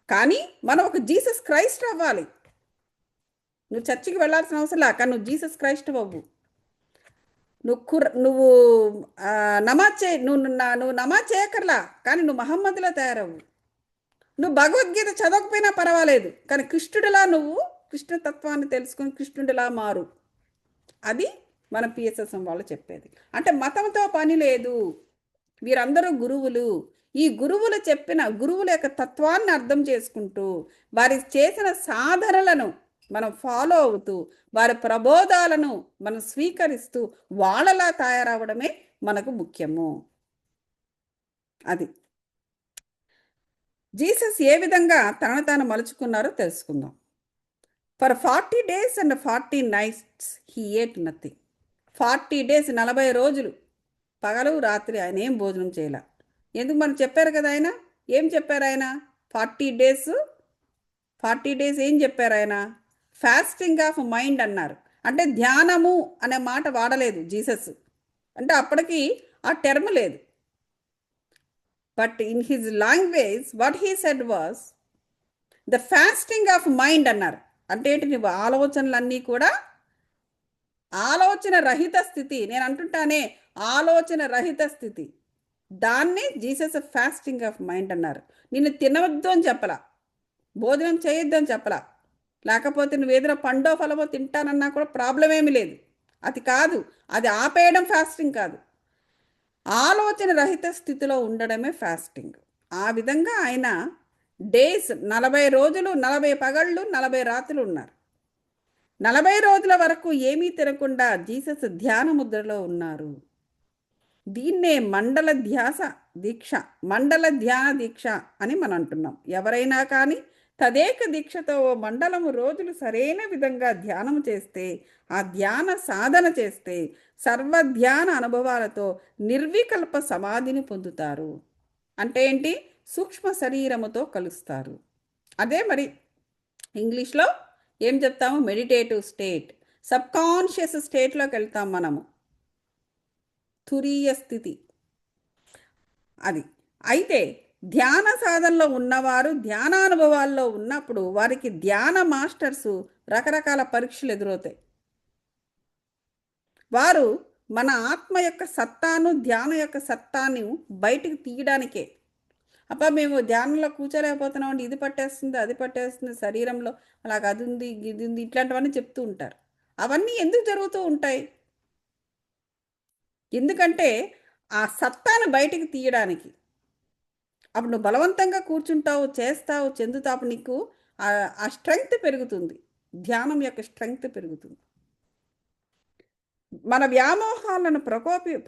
కానీ మనం ఒక జీసస్ క్రైస్ట్ అవ్వాలి. నువ్వు చర్చికి వెళ్ళాల్సిన అవసరం లేదు, కానీ నువ్వు జీసస్ క్రైస్ట్ అవ్వు. నువ్వు నమాజ్ చే నువ్వు నమాజ్ చేయకర్లా, కానీ నువ్వు మహమ్మద్లా తయారవు. నువ్వు భగవద్గీత చదవకపోయినా పర్వాలేదు, కానీ కృష్ణుడిలా నువ్వు కృష్ణతత్వాన్ని తెలుసుకుని కృష్ణుడిలా మారు. అది మన పిఎస్ఎస్ఎం వాళ్ళు చెప్పేది. అంటే మతంతో పని లేదు, వీరందరూ గురువులు. ఈ గురువుల యొక్క తత్వాన్ని అర్థం చేసుకుంటూ వారి చేసిన సాధనలను మనం ఫాలో అవుతూ వారి ప్రబోధాలను మనం స్వీకరిస్తూ వాళ్ళలా తయారవడమే మనకు ముఖ్యము. అది జీసస్ ఏ విధంగా తనను తాను మలుచుకున్నారో తెలుసుకుందాం. For 40 days and 40 nights he ate nothing. 40 days 40 రోజులు పగలు రాత్రి ఆయన ఏం భోజనం చేయాల. ఎందుకు మనం చెప్పారు కదా, ఆయన ఏం చెప్పారు? ఆయన 40 days ఏం చెప్పారు? ఆయన ఫాస్టింగ్ ఆఫ్ మైండ్ అన్నారు. అంటే ధ్యానము అనే మాట వాడలేదు జీసస్. అంటే అప్పటికి ఆ టర్మ్ లేదు. But in his language what he said was the fasting of mind అన్నారు. అంటే ఏంటి? నువ్వు ఆలోచనలన్నీ కూడా ఆలోచన రహిత స్థితి. నేను అంటుంటానే ఆలోచన రహిత స్థితి. దాన్ని జీసస్ ఫాస్టింగ్ ఆఫ్ మైండ్ అన్నారు. నిన్ను తినవద్దు అని చెప్పలా, భోజనం చేయొద్దు అని చెప్పలా, లేకపోతే నువ్వు ఏదైనా పండో ఫలమో తింటానన్నా కూడా ప్రాబ్లం ఏమీ లేదు. అది కాదు, అది ఆపేయడం ఫాస్టింగ్ కాదు. ఆలోచన రహిత స్థితిలో ఉండడమే ఫాస్టింగ్. ఆ విధంగా ఆయన డేస్ 40 రోజులు 40 పగళ్ళు 40 రాత్రులు ఉన్నారు. 40 రోజుల వరకు ఏమీ తినకుండా జీసస్ ధ్యాన ముద్రలో ఉన్నారు. దీన్నే మండల ధ్యాన దీక్ష అని మనం అంటున్నాం. ఎవరైనా కానీ తదేక దీక్షతో మండలము రోజులు సరైన విధంగా ధ్యానం చేస్తే, ఆ ధ్యాన సాధన చేస్తే సర్వధ్యాన అనుభవాలతో నిర్వికల్ప సమాధిని పొందుతారు. అంటే ఏంటి? సూక్ష్మ శరీరముతో కలుస్తారు. అదే మరి ఇంగ్లీష్లో ఏం చెప్తాము? మెడిటేటివ్ స్టేట్, సబ్కాన్షియస్ స్టేట్లోకి వెళ్తాం మనము. తురీయ స్థితి అది. అయితే ధ్యాన సాధనలో ఉన్నవారు ధ్యానానుభవాల్లో ఉన్నప్పుడు వారికి ధ్యాన మాస్టర్సు రకరకాల పరీక్షలు ఎదురవుతాయి. వారు మన ఆత్మ యొక్క సత్తాను, ధ్యానం యొక్క సత్తాను బయటికి తీయడానికే. అబ్బా మేము ధ్యానంలో కూర్చోలేకపోతున్నామండి, ఇది పట్టేస్తుంది అది పట్టేస్తుంది శరీరంలో, అలాగ అది ఉంది ఇది ఉంది, ఇట్లాంటివన్నీ చెప్తూ ఉంటారు. అవన్నీ ఎందుకు జరుగుతూ ఉంటాయి? ఎందుకంటే ఆ సత్తాను బయటికి తీయడానికి. అప్పుడు నువ్వు బలవంతంగా కూర్చుంటావు, చేస్తావు, చెందుతావు, నీకు ఆ స్ట్రెంగ్త్ పెరుగుతుంది, ధ్యానం యొక్క స్ట్రెంగ్త్ పెరుగుతుంది. మన వ్యామోహాలను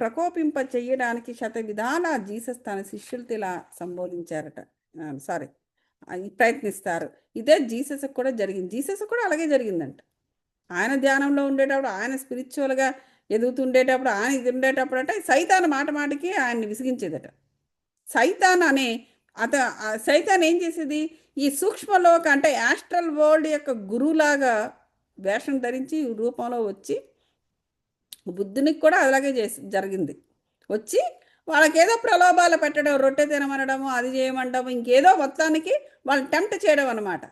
ప్రకోపింప చేయడానికి శతవిధాల జీసస్ తన శిష్యులతో ఇలా సంబోధించారట. ప్రయత్నిస్తారు. ఇదే జీసస్ కూడా జరిగింది. జీసస్ కూడా అలాగే జరిగిందంట. ఆయన ధ్యానంలో ఉండేటప్పుడు, ఆయన స్పిరిచువల్గా ఎదుగుతుండేటప్పుడు, ఆయన ఇది ఉండేటప్పుడు అంటే సైతాన్ మాటికి ఆయన్ని విసిగించేదట. సైతాన్ ఏం చేసేది? ఈ సూక్ష్మలోక అంటే యాస్ట్రల్ వరల్డ్ యొక్క గురువులాగా వేషం ధరించి రూపంలో వచ్చి, బుద్ధునికి కూడా అలాగే జరిగింది. వచ్చి వాళ్ళకేదో ప్రలోభాలు పెట్టడం, రొట్టె తినమనడము, అది చేయమండము, ఇంకేదో మొత్తానికి వాళ్ళని టెంప్ట్ చేయడం అనమాట.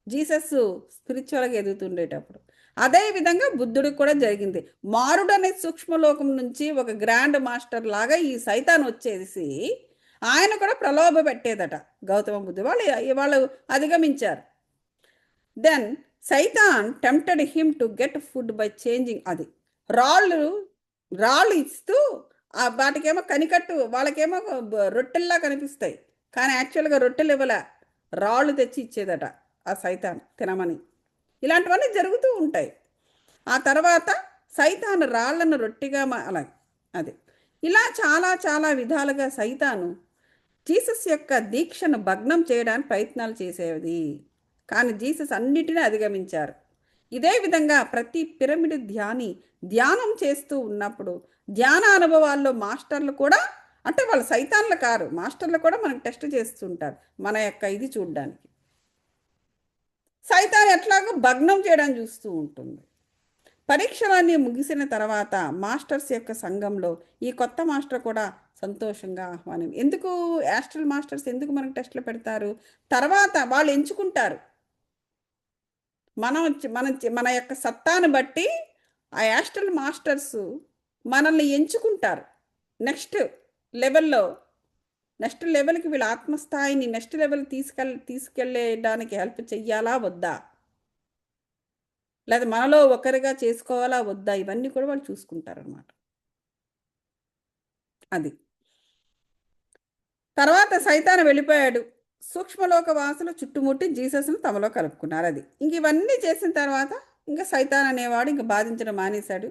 జీసస్ స్పిరిచువల్గా ఎదుగుతుండేటప్పుడు అదేవిధంగా బుద్ధుడికి కూడా జరిగింది. మారుడు అనే సూక్ష్మలోకం నుంచి ఒక గ్రాండ్ మాస్టర్ లాగా ఈ సైతాన్ వచ్చేసి ఆయన కూడా ప్రలోభ పెట్టేదట గౌతమ బుద్ధు. వాళ్ళు అధిగమించారు. దెన్ సైతాన్ tempted him to get food by changing. అది రాళ్ళు ఇస్తూ వాటికేమో కనికట్టు, వాళ్ళకేమో రొట్టెల్లా కనిపిస్తాయి, కానీ యాక్చువల్గా రొట్టెలు ఇవ్వలే, రాళ్ళు తెచ్చి ఇచ్చేదట ఆ సైతాన్ తినమని. ఇలాంటివన్నీ జరుగుతూ ఉంటాయి. ఆ తర్వాత సైతాన్ రాళ్లను రొట్టెగా అలా అది ఇలా చాలా చాలా విధాలుగా సైతాను జీసస్ యొక్క దీక్షను భగ్నం చేయడానికి ప్రయత్నాలు చేసేది. కానీ జీసస్ అన్నిటినీ అధిగమించారు. ఇదే విధంగా ప్రతి పిరమిడ్ ధ్యానం చేస్తూ ఉన్నప్పుడు ధ్యాన అనుభవాల్లో మాస్టర్లు కూడా, అంటే వాళ్ళు సైతాన్లు కారు, మాస్టర్లు కూడా మనకు టెస్ట్ చేస్తుంటారు మన యొక్క ఇది చూడడానికి. సైతాన్ ఎట్లాగో భగ్నం చేయడానికి చూస్తూ ఉంటుంది. పరీక్షలన్నీ ముగిసిన తర్వాత మాస్టర్స్ యొక్క సంఘంలో ఈ కొత్త మాస్టర్ కూడా సంతోషంగా ఆహ్వానం. ఎందుకు యాస్ట్రల్ మాస్టర్స్ ఎందుకు మనకు టెస్ట్లు పెడతారు? తర్వాత వాళ్ళు ఎంచుకుంటారు. మనం మన మన యొక్క సత్తాను బట్టి ఆ యాస్ట్రల్ మాస్టర్స్ మనల్ని ఎంచుకుంటారు. నెక్స్ట్ లెవెల్లో, నెక్స్ట్ లెవెల్కి వీళ్ళ ఆత్మస్థాయిని నెక్స్ట్ లెవెల్ తీసుకెళ్ళడానికి హెల్ప్ చెయ్యాలా వద్దా, లేదా మనలో ఒకరిగా చేసుకోవాలా వద్దా, ఇవన్నీ కూడా వాళ్ళు చూసుకుంటారనమాట. అది తర్వాత సైతాను వెళ్ళిపోయాడు. సూక్ష్మలోక వాసులు చుట్టుముట్టి జీసస్ను తమలో కలుపుకున్నారు. అది ఇంక ఇవన్నీ చేసిన తర్వాత ఇంకా సైతాన్ అనేవాడు ఇంక బాధించడం మానేశాడు.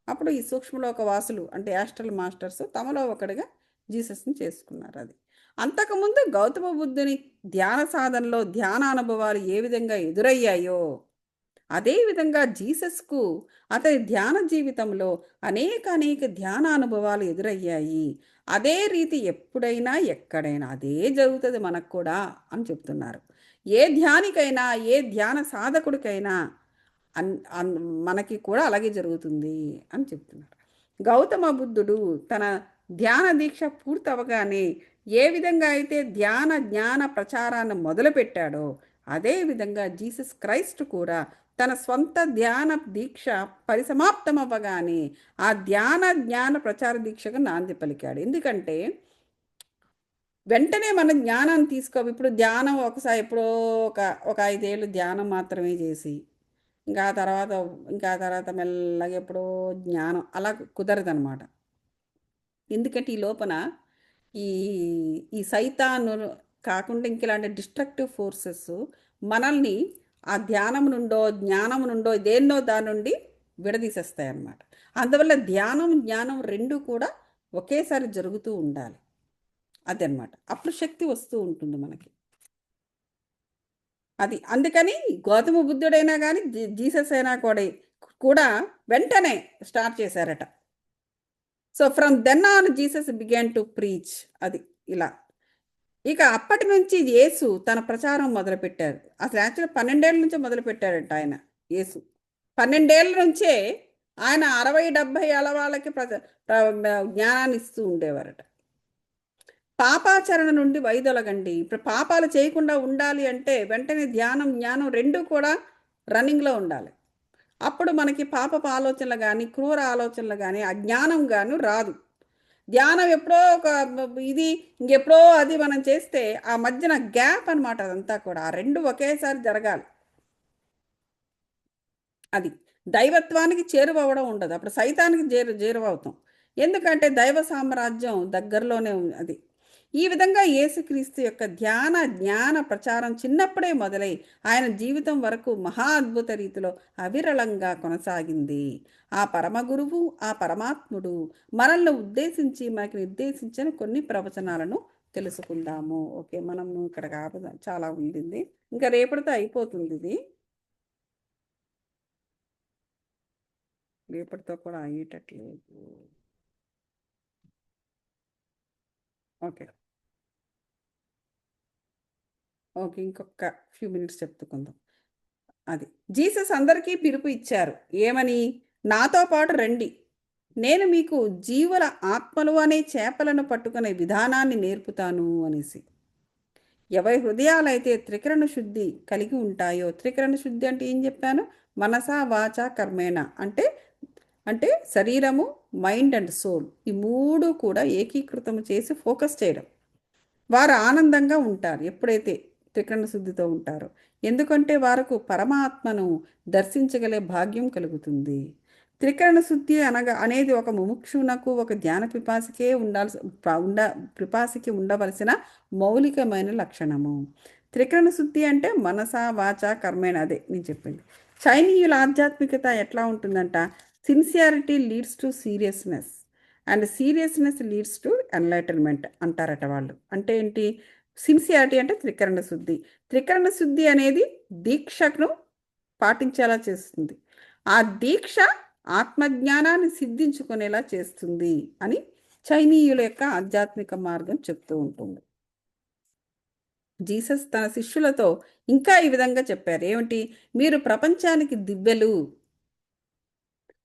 అప్పుడు ఈ సూక్ష్మలోక వాసులు అంటే యాస్ట్రల్ మాస్టర్స్ తమలో ఒకటిగా జీసస్ని చేసుకున్నారు. అది అంతకుముందు గౌతమ బుద్ధుని ధ్యాన సాధనలో ధ్యాన అనుభవాలు ఏ విధంగా ఎదురయ్యాయో అదేవిధంగా జీసస్కు అతని ధ్యాన జీవితంలో అనేక ధ్యాన అనుభవాలు ఎదురయ్యాయి. అదే రీతి ఎప్పుడైనా ఎక్కడైనా అదే జరుగుతుంది మనకు కూడా అని చెప్తున్నారు. ఏ ధ్యానికైనా ఏ ధ్యాన సాధకుడికైనా అన్ అన్ మనకి కూడా అలాగే జరుగుతుంది అని చెప్తున్నారు. గౌతమ బుద్ధుడు తన ధ్యాన దీక్ష పూర్తవగానే ఏ విధంగా అయితే జ్ఞాన ప్రచారాన్ని మొదలుపెట్టాడో అదేవిధంగా జీసస్ క్రైస్ట్ కూడా తన స్వంత ధ్యాన దీక్ష పరిసమాప్తమవ్వగానే ఆ జ్ఞాన ప్రచార దీక్షగా నాంది పలికాడు. ఎందుకంటే వెంటనే మన జ్ఞానాన్ని ఇప్పుడు ధ్యానం ఒకసారి ఎప్పుడో ఒక 5 ఏళ్ళు ధ్యానం మాత్రమే చేసి ఇంకా తర్వాత మెల్లగా ఎప్పుడో జ్ఞానం అలా కుదరదనమాట. ఎందుకంటే ఈ లోపల ఈ ఈ సైతాను కాకుండా ఇంక ఇలాంటి డిస్ట్రక్టివ్ ఫోర్సెస్ మనల్ని ఆ ధ్యానం నుండో జ్ఞానం నుండో దేన్నో దాని నుండి విడదీసేస్తాయి అన్నమాట. అందువల్ల జ్ఞానం రెండు కూడా ఒకేసారి జరుగుతూ ఉండాలి. అదనమాట. అప్పుడు శక్తి వస్తూ ఉంటుంది మనకి. అది అందుకని గౌతమ బుద్ధుడైనా కానీ జీసస్ అయినా కూడా వెంటనే స్టార్ట్ చేశారట. So from then on Jesus began to preach. అది ఇలా ఇక అప్పటి నుంచి యేసు తన ప్రచారం మొదలుపెట్టారు. అసలు యాక్చువల్గా 12 ఏళ్ళ నుంచే మొదలుపెట్టారట ఆయన. యేసు 12 ఏళ్ళ నుంచే ఆయన 60-70 ఏళ్ళ వాళ్ళకి జ్ఞానాన్ని ఇస్తూ ఉండేవారట. పాపాచరణ నుండి వైదొలగండి. ఇప్పుడు పాపాలు చేయకుండా ఉండాలి అంటే వెంటనే జ్ఞానం రెండు కూడా రన్నింగ్లో ఉండాలి. అప్పుడు మనకి పాపపు ఆలోచనలు కానీ క్రూర ఆలోచనలు కానీ అజ్ఞానం కానీ రాదు. ధ్యానం ఎప్పుడో ఒక ఇది ఇంకెప్పుడో అది మనం చేస్తే ఆ మధ్యన గ్యాప్ అనమాట. అదంతా కూడా ఆ రెండు ఒకేసారి జరగాలి. అది దైవత్వానికి చేరువవడం ఉండదు. అప్పుడు సైతానికి చేరువవుతాం. ఎందుకంటే దైవ సామ్రాజ్యం దగ్గరలోనే అది. ఈ విధంగా యేసుక్రీస్తు యొక్క జ్ఞాన ప్రచారం చిన్నప్పుడే మొదలై ఆయన జీవితం వరకు మహా అద్భుత రీతిలో అవిరళంగా కొనసాగింది. ఆ పరమగురువు ఆ పరమాత్ముడు మనల్ని ఉద్దేశించి మనకి నిర్దేశించిన కొన్ని ప్రవచనాలను తెలుసుకుందాము. ఓకే, మనం ఇక్కడ చాలా ఉంది, ఇంకా రేపటితో అయిపోతుంది. ఇది రేపటితో కూడా అయ్యేటట్లేదు. ఓకే ఓకే, ఇంకొక ఫ్యూ మినిట్స్ చెప్పుకుందాం. అది జీసస్ అందరికీ పిలుపు ఇచ్చారు. ఏమని? నాతో పాటు రండి, నేను మీకు జీవుల ఆత్మలు అనే చేపలను పట్టుకునే విధానాన్ని నేర్పుతాను అనేసి. ఎవరి హృదయాలైతే త్రికరణ శుద్ధి కలిగి ఉంటాయో, త్రికరణ శుద్ధి అంటే ఏం చెప్పాను? మనస వాచ కర్మేణ అంటే అంటే శరీరము, మైండ్ అండ్ సోల్, ఈ మూడు కూడా ఏకీకృతం చేసి ఫోకస్ చేయడం. వారు ఆనందంగా ఉంటారు ఎప్పుడైతే త్రికరణ శుద్ధితో ఉంటారో. ఎందుకంటే వారికి పరమాత్మను దర్శించగలే భాగ్యం కలుగుతుంది. త్రికరణ శుద్ధి అనేది ఒక ముముక్షునకు ఒక ధ్యాన పిపాసికి ఉండవలసిన మౌలికమైన లక్షణము. త్రికరణ శుద్ధి అంటే మనస వాచ కర్మేణ, అదే నేను చెప్పింది. చైనీయుల ఆధ్యాత్మికత ఎట్లా ఉంటుందంట? Sincerity leads to seriousness and seriousness leads to enlightenment అంటారట వాళ్ళు. అంటే ఏంటి? సిన్సియారిటీ అంటే త్రికరణ శుద్ధి. త్రికరణ శుద్ధి అనేది దీక్షను పాటించేలా చేస్తుంది. ఆ దీక్ష ఆత్మజ్ఞానాన్ని సిద్ధించుకునేలా చేస్తుంది అని చైనీయుల యొక్క ఆధ్యాత్మిక మార్గం చెప్తూ ఉంటుంది. జీసస్ తన శిష్యులతో ఇంకా ఈ విధంగా చెప్పారు. ఏమిటి? మీరు ప్రపంచానికి దివ్యలు.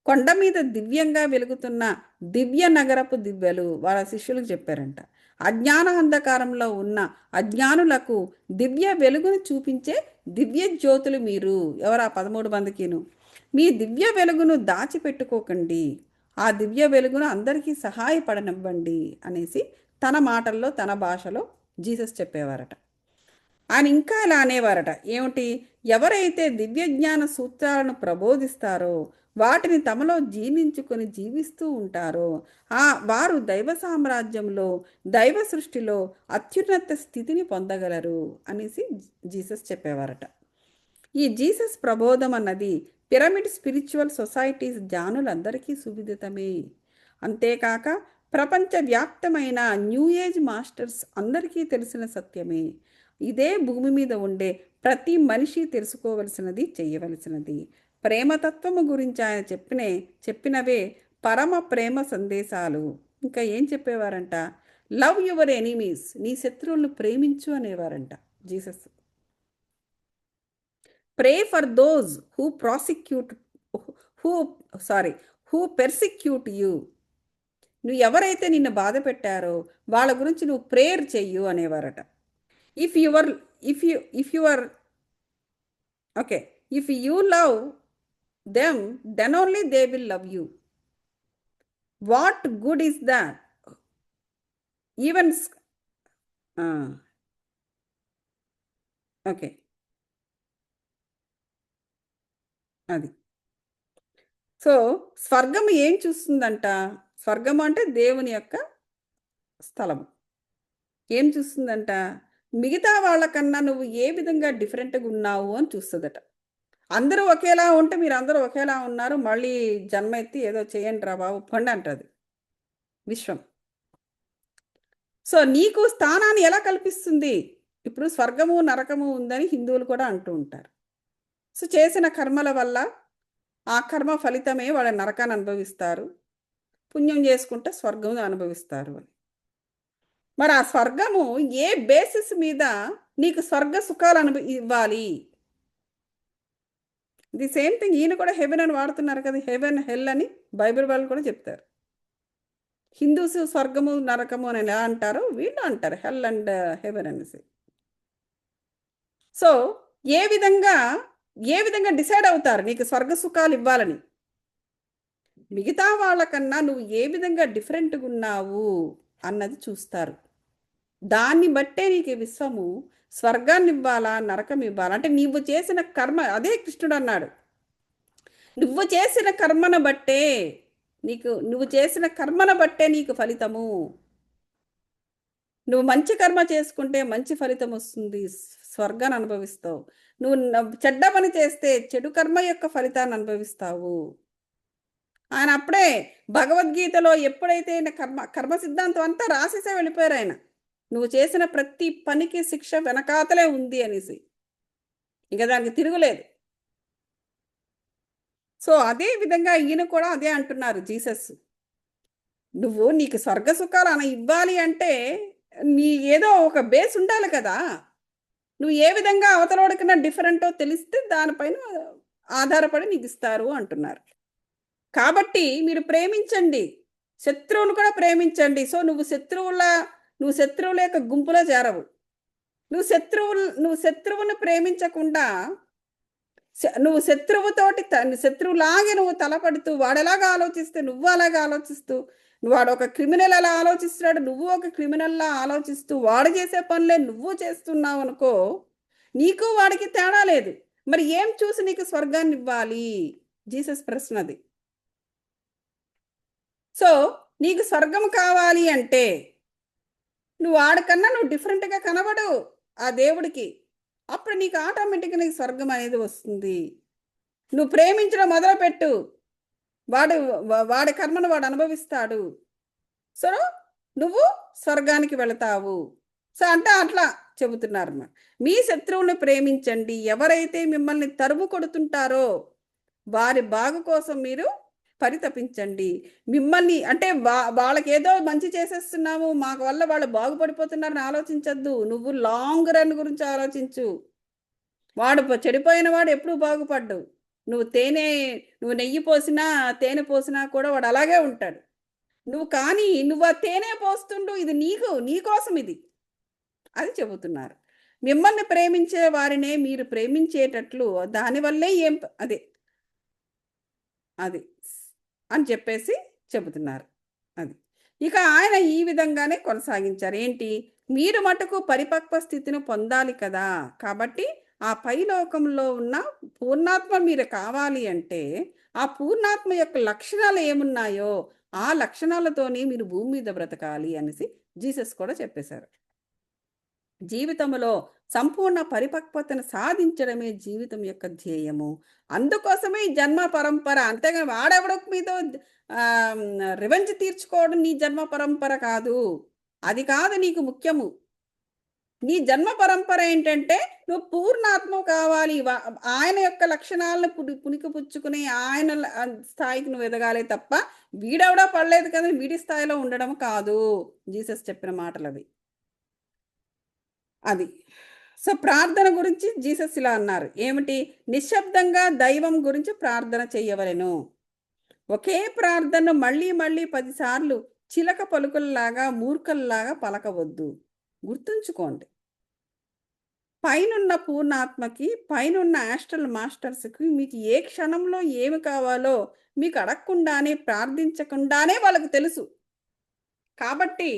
కొండ మీద దివ్యంగా వెలుగుతున్న దివ్య నగరపు దివ్యలు వాళ్ళ శిష్యులకు చెప్పారంట. అజ్ఞాన అంధకారంలో ఉన్న అజ్ఞానులకు దివ్య వెలుగును చూపించే దివ్య జ్యోతులు మీరు. ఎవరా 13 మందికిను? మీ దివ్య వెలుగును దాచిపెట్టుకోకండి, ఆ దివ్య వెలుగును అందరికీ సహాయపడనివ్వండి అనేసి తన మాటల్లో తన భాషలో జీసస్ చెప్పేవారట. ఆయన ఇంకా ఇలా అనేవారట. ఏమిటి? ఎవరైతే దివ్యజ్ఞాన సూత్రాలను ప్రబోధిస్తారో, వాటిని తమలో జీర్ణించుకొని జీవిస్తూ ఉంటారో వారు దైవ సామ్రాజ్యంలో, దైవ సృష్టిలో అత్యున్నత స్థితిని పొందగలరు అనేసి జీసస్ చెప్పేవారట. ఈ జీసస్ ప్రబోధం అన్నది పిరమిడ్ స్పిరిచువల్ సొసైటీస్ జానులందరికీ సువిదితమే. అంతేకాక ప్రపంచవ్యాప్తమైన న్యూ ఏజ్ మాస్టర్స్ అందరికీ తెలిసిన సత్యమే. ఇదే భూమి మీద ఉండే ప్రతి మనిషి తెలుసుకోవలసినది, చేయవలసినది. ప్రేమతత్వము గురించి ఆయన చెప్పినవే పరమ ప్రేమ సందేశాలు. ఇంకా ఏం చెప్పేవారంట? లవ్ యువర్ ఎనిమీస్, నీ శత్రువులను ప్రేమించు అనేవారంట Jesus. Pray for those who persecute you. నువ్వు ఎవరైతే నిన్ను బాధ పెట్టారో వాళ్ళ గురించి నువ్వు ప్రేయర్ చెయ్యు అనేవారట. If you love them then only they will love you. What good is that? Even okay, అది. సో స్వర్గం ఏం చూస్తుందంట? స్వర్గం అంటే దేవుని యొక్క స్థలము. ఏం చూస్తుందంట? మిగతా వాళ్ళకన్నా నువ్వు ఏ విధంగా డిఫరెంట్గా ఉన్నావు అని చూస్తుందట. అందరూ ఒకేలా ఉంటే మీరు అందరూ ఒకేలా ఉన్నారు, మళ్ళీ జన్మ ఎత్తి ఏదో చేయండి రా బాబు పండి అంటుంది విశ్వం. సో నీకు స్థానాన్ని ఎలా కల్పిస్తుంది? ఇప్పుడు స్వర్గము నరకము ఉందని హిందువులు కూడా అంటూ ఉంటారు. సో చేసిన కర్మల వల్ల ఆ కర్మ ఫలితమే వాళ్ళ నరకాన్ని అనుభవిస్తారు, పుణ్యం చేసుకుంటే స్వర్గం అనుభవిస్తారు అని. మరి ఆ స్వర్గము ఏ బేసిస్ మీద నీకు స్వర్గ సుఖాలు ఇవ్వాలి? ది సేమ్ థింగ్ ఈయన కూడా హెవెన్ అని వాడుతున్నారు కదా. హెవెన్, హెల్ అని బైబిల్ వాళ్ళు కూడా చెప్తారు. హిందూస్ స్వర్గము నరకము అని ఎలా అంటారో వీళ్ళు అంటారు హెల్ అండ్ హెవెన్ అనేసి. సో ఏ విధంగా డిసైడ్ అవుతారు నీకు స్వర్గ సుఖాలు ఇవ్వాలని? మిగతా వాళ్ళకన్నా నువ్వు ఏ విధంగా డిఫరెంట్గా ఉన్నావు అన్నది చూస్తారు. దాన్ని బట్టే నీకు విశ్వము స్వర్గాన్ని ఇవ్వాలా నరకం ఇవ్వాలా అంటే నువ్వు చేసిన కర్మ. అదే కృష్ణుడు అన్నాడు, నువ్వు చేసిన కర్మను బట్టే నీకు ఫలితము. నువ్వు మంచి కర్మ చేసుకుంటే మంచి ఫలితం వస్తుంది, స్వర్గాన్ని అనుభవిస్తావు. నువ్వు చెడ్డ పని చేస్తే చెడు కర్మ యొక్క ఫలితాన్ని అనుభవిస్తావు. ఆయన అప్పుడే భగవద్గీతలో ఎప్పుడైతే కర్మ సిద్ధాంతం అంతా రాసేసే వెళ్ళిపోయారు ఆయన. నువ్వు చేసిన ప్రతి పనికి శిక్ష వెనకాతలే ఉంది అనేసి, ఇంకా దానికి తిరుగులేదు. సో అదే విధంగా ఈయన కూడా అదే అంటున్నారు జీసస్. నీకు స్వర్గ సుఖాలు ఇవ్వాలి అంటే నీ ఏదో ఒక బేస్ ఉండాలి కదా. నువ్వు ఏ విధంగా అవతలోడికన్నా డిఫరెంటో తెలిస్తే దానిపైన ఆధారపడి నీకు ఇస్తారు అంటున్నారు. కాబట్టి మీరు ప్రేమించండి, శత్రువును కూడా ప్రేమించండి. సో నువ్వు శత్రువుల యొక్క గుంపులో చేరవు. నువ్వు శత్రువుని ప్రేమించకుండా నువ్వు శత్రువులాగే నువ్వు తలపడుతూ వాడెలాగా ఆలోచిస్తే నువ్వు అలాగా ఆలోచిస్తూ, వాడు ఒక క్రిమినల్ ఎలా ఆలోచిస్తున్నాడు నువ్వు ఒక క్రిమినల్లా ఆలోచిస్తూ వాడు చేసే పనులే నువ్వు చేస్తున్నావు అనుకో, నీకు వాడికి తేడా లేదు. మరి ఏం చూసి నీకు స్వర్గాన్ని ఇవ్వాలి? జీసస్ ప్రశ్నది. సో నీకు స్వర్గం కావాలి అంటే నువ్వు వాడికన్నా డిఫరెంట్గా కనబడు ఆ దేవుడికి. అప్పుడు నీకు ఆటోమేటిక్గా నీకు స్వర్గం అనేది వస్తుంది. నువ్వు ప్రేమించడం మొదలుపెట్టు, వాడి కర్మను వాడు అనుభవిస్తాడు. సో నువ్వు స్వర్గానికి వెళతావు. సో అంటే అట్లా చెబుతున్నారు అన్నమాట. మీ శత్రువుని ప్రేమించండి, ఎవరైతే మిమ్మల్ని తరుము కొడుతుంటారో వారి బాగు కోసం మీరు పరితపించండి. మిమ్మల్ని అంటే వాళ్ళకి ఏదో మంచి చేసేస్తున్నాము, మాకు వల్ల వాళ్ళు బాగుపడిపోతున్నారని ఆలోచించద్దు. నువ్వు లాంగ్ రన్ గురించి ఆలోచించు. వాడు చెడిపోయిన వాడు ఎప్పుడు బాగుపడ్డు. నువ్వు నెయ్యి పోసినా తేనె పోసినా కూడా వాడు అలాగే ఉంటాడు. నువ్వు ఆ తేనె పోస్తుండు, ఇది నీ కోసం ఇది అది చెబుతున్నారు. మిమ్మల్ని ప్రేమించే వారినే మీరు ప్రేమించేటట్లు దానివల్లే అది అది అని చెప్పేసి చెబుతున్నారు. అది ఇక ఆయన ఈ విధంగానే కొనసాగించారు. ఏంటి, మీరు మటుకు పరిపక్వ స్థితిని పొందాలి కదా, కాబట్టి ఆ పైలోకంలో ఉన్న పూర్ణాత్మ మీరు కావాలి అంటే ఆ పూర్ణాత్మ యొక్క లక్షణాలు ఏమున్నాయో ఆ లక్షణాలతోనే మీరు భూమి మీద బ్రతకాలి అనేసి జీసస్ కూడా చెప్పేశారు. జీవితంలో సంపూర్ణ పరిపక్వతను సాధించడమే జీవితం యొక్క ధ్యేయము. అందుకోసమే ఈ జన్మ పరంపర. అంతేగాని వాడెవడో మీతో రివెంజ్ తీర్చుకోవడం నీ జన్మ పరంపర కాదు. అది కాదు నీకు ముఖ్యము. నీ జన్మ పరంపర ఏంటంటే నువ్వు పూర్ణాత్మ కావాలి. ఆయన యొక్క లక్షణాలను పుణికిపుచ్చుకుని ఆయన స్థాయికి నువ్వు ఎదగాలి తప్ప వీడెవడో పడలేదు కదా వీడి స్థాయిలో ఉండడం కాదు. జీసస్ చెప్పిన మాటలు అవి. అది సో ప్రార్థన గురించి జీసస్ ఇలా అన్నారు. ఏమిటి, నిశ్శబ్దంగా దైవం గురించి ప్రార్థన చెయ్యవలెను. ఒకే ప్రార్థనను మళ్ళీ మళ్ళీ 10 సార్లు చిలక పలుకుల్లాగా మూర్ఖల్లాగా పలకవద్దు. గుర్తుంచుకోండి, పైనున్న పూర్ణాత్మకి, పైనున్న ఆస్ట్రల్ మాస్టర్స్కి మీకు ఏ క్షణంలో ఏమి కావాలో మీకు అడగకుండానే ప్రార్థించకుండానే వాళ్ళకి తెలుసు. కాబట్టి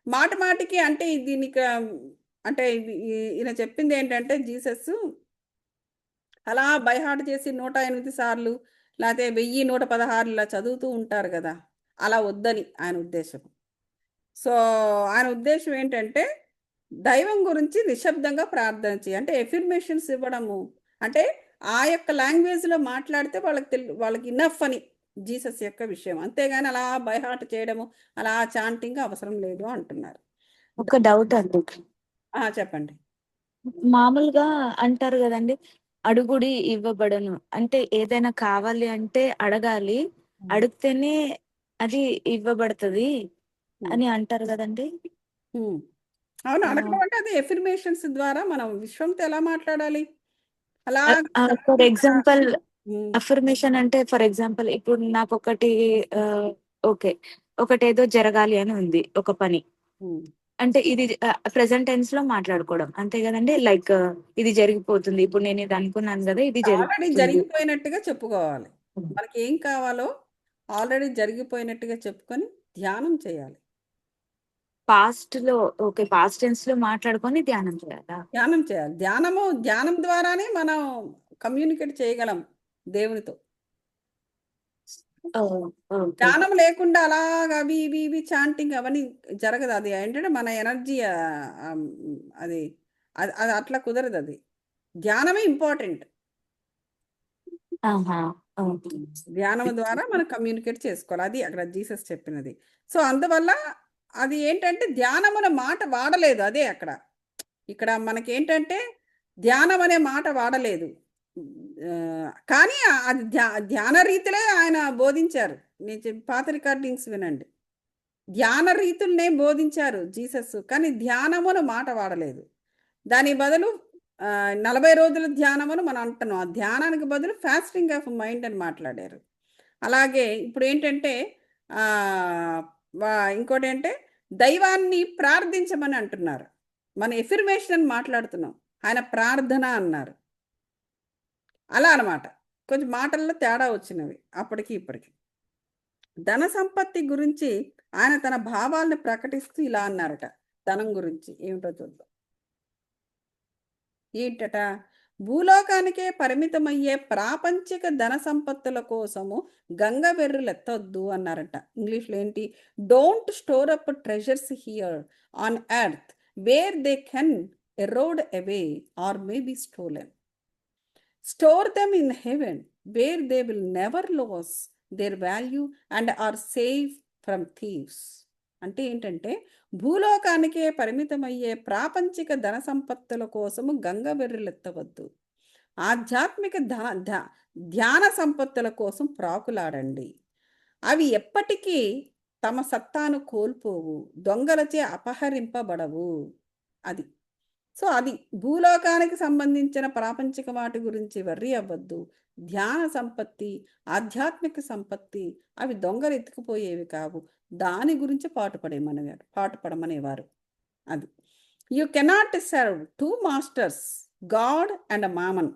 మాటికి అంటే దీనికి అంటే ఈయన చెప్పింది ఏంటంటే జీసస్ అలా బైహార్ట్ చేసి 108 సార్లు లేకపోతే 1116 ఇలా చదువుతూ ఉంటారు కదా, అలా వద్దని ఆయన ఉద్దేశం. సో ఆయన ఉద్దేశం ఏంటంటే దైవం గురించి నిశ్శబ్దంగా ప్రార్థన చేయి, అంటే ఎఫర్మేషన్స్ ఇవ్వడము, అంటే ఆ యొక్క లాంగ్వేజ్లో మాట్లాడితే వాళ్ళకి ఇనఫ్ అని జీసస్ యొక్క విషయం. అంతేగాని అలా బైహార్ట్ చేయడము, అలా చాంటింగ్ అవసరం లేదు అంటున్నారు. ఒక డౌట్ అండి. చెప్పండి. మామూలుగా అంటారు కదండి, అడుగుడి ఇవ్వబడను. అంటే ఏదైనా కావాలి అంటే అడగాలి, అడిగితేనే అది ఇవ్వబడుతుంది అని అంటారు కదండి. అవును, అడగడం అంటే అది ఎఫర్మేషన్స్ ద్వారా మనం విశ్వంతో ఎలా మాట్లాడాలి అలా. ఫర్ ఎగ్జాంపుల్ అఫర్మేషన్ అంటే ఫర్ ఎగ్జాంపుల్ ఇప్పుడు నాకు ఓకే ఒకటేదో జరగాలి అని ఉంది, ఒక పని. అంటే ఇది ప్రెసెంట్ టెన్స్ లో మాట్లాడుకోవడం అంతే కదండి. లైక్ ఇది జరిగిపోతుంది, ఇప్పుడు నేను ఇది అనుకున్నాను కదా, ఇది ఆల్రెడీ జరిగిపోయినట్టుగా చెప్పుకోవాలి. మనకి ఏం కావాలో ఆల్రెడీ జరిగిపోయినట్టుగా చెప్పుకొని ధ్యానం చేయాలి. పాస్ట్ లో ఓకే, పాస్ట్ టెన్స్ లో మాట్లాడుకొని ధ్యానం చేయాలా? ధ్యానం చేయాలి. ధ్యానం ద్వారానే మనం కమ్యూనికేట్ చేయగలం దేవునితో. ధ్యానం లేకుండా అలాగా అవి ఇవి ఇవి చాంటింగ్ అవన్నీ జరగదు. అది ఏంటంటే మన ఎనర్జీ అది అది అట్లా కుదరదు. అది ధ్యానమే ఇంపార్టెంట్. ధ్యానం ద్వారా మనం కమ్యూనికేట్ చేసుకోవాలి. అది అక్కడ జీసస్ చెప్పినది. సో అందువల్ల అది ఏంటంటే ధ్యానం అనే మాట వాడలేదు. అదే ఇక్కడ మనకేంటంటే ధ్యానం అనే మాట వాడలేదు. కానీ అది ధ్యాన రీతిలే ఆయన బోధించారు. నేను పాత రికార్డింగ్స్ వినండి. ధ్యాన రీతుల్నే బోధించారు జీసస్, కానీ ధ్యానమును మాట వాడలేదు. దాని బదులు 40 రోజుల ధ్యానమును మనం అంటున్నాం. ఆ ధ్యానానికి బదులు ఫాస్టింగ్ ఆఫ్ మైండ్ అని మాట్లాడారు. అలాగే ఇప్పుడు ఏంటంటే ఇంకోటి ఏంటంటే దైవాన్ని ప్రార్థించమని అంటున్నారు. మన ఎఫర్మేషన్ అని మాట్లాడుతున్నాం, ఆయన ప్రార్థన అన్నారు. అలా అనమాట. కొంచెం మాటల్లో తేడా వచ్చినవి అప్పటికి ఇప్పటికి. ధన సంపత్తి గురించి ఆయన తన భావాలను ప్రకటిస్తూ ఇలా అన్నారట. ధనం గురించి ఏమిటో చూద్దాం. ఏంటట, భూలోకానికే పరిమితమయ్యే ప్రాపంచిక ధన సంపత్తుల కోసము గంగ వెర్రులెత్తొద్దు అన్నారట. ఇంగ్లీష్లో ఏంటి, don't store up treasures here on earth where they can Erode away are may be stolen. Store them in heaven where they will never lose their value and are safe from thieves. అంటే ఏంటంటే భూలోకానికే పరిమితమయ్యే ప్రాపంచిక ధన సంపత్తుల కోసము గంగబెర్రెలెత్తవద్దు. ఆధ్యాత్మిక ధ్యాన సంపత్తుల కోసం ప్రాకులాడండి. అవి ఎప్పటికీ తమ సత్తాను కోల్పోవు, దొంగలచే అపహరింపబడవు. అది సో అది భూలోకానికి సంబంధించిన ప్రాపంచిక వాటి గురించి వర్రీ అవ్వద్దు. ధ్యాన సంపత్తి, ఆధ్యాత్మిక సంపత్తి అవి దొంగలు ఎత్తుకుపోయేవి కావు. దాని గురించి పాటుపడమనేవారు. అది you cannot serve two masters, God and mammon.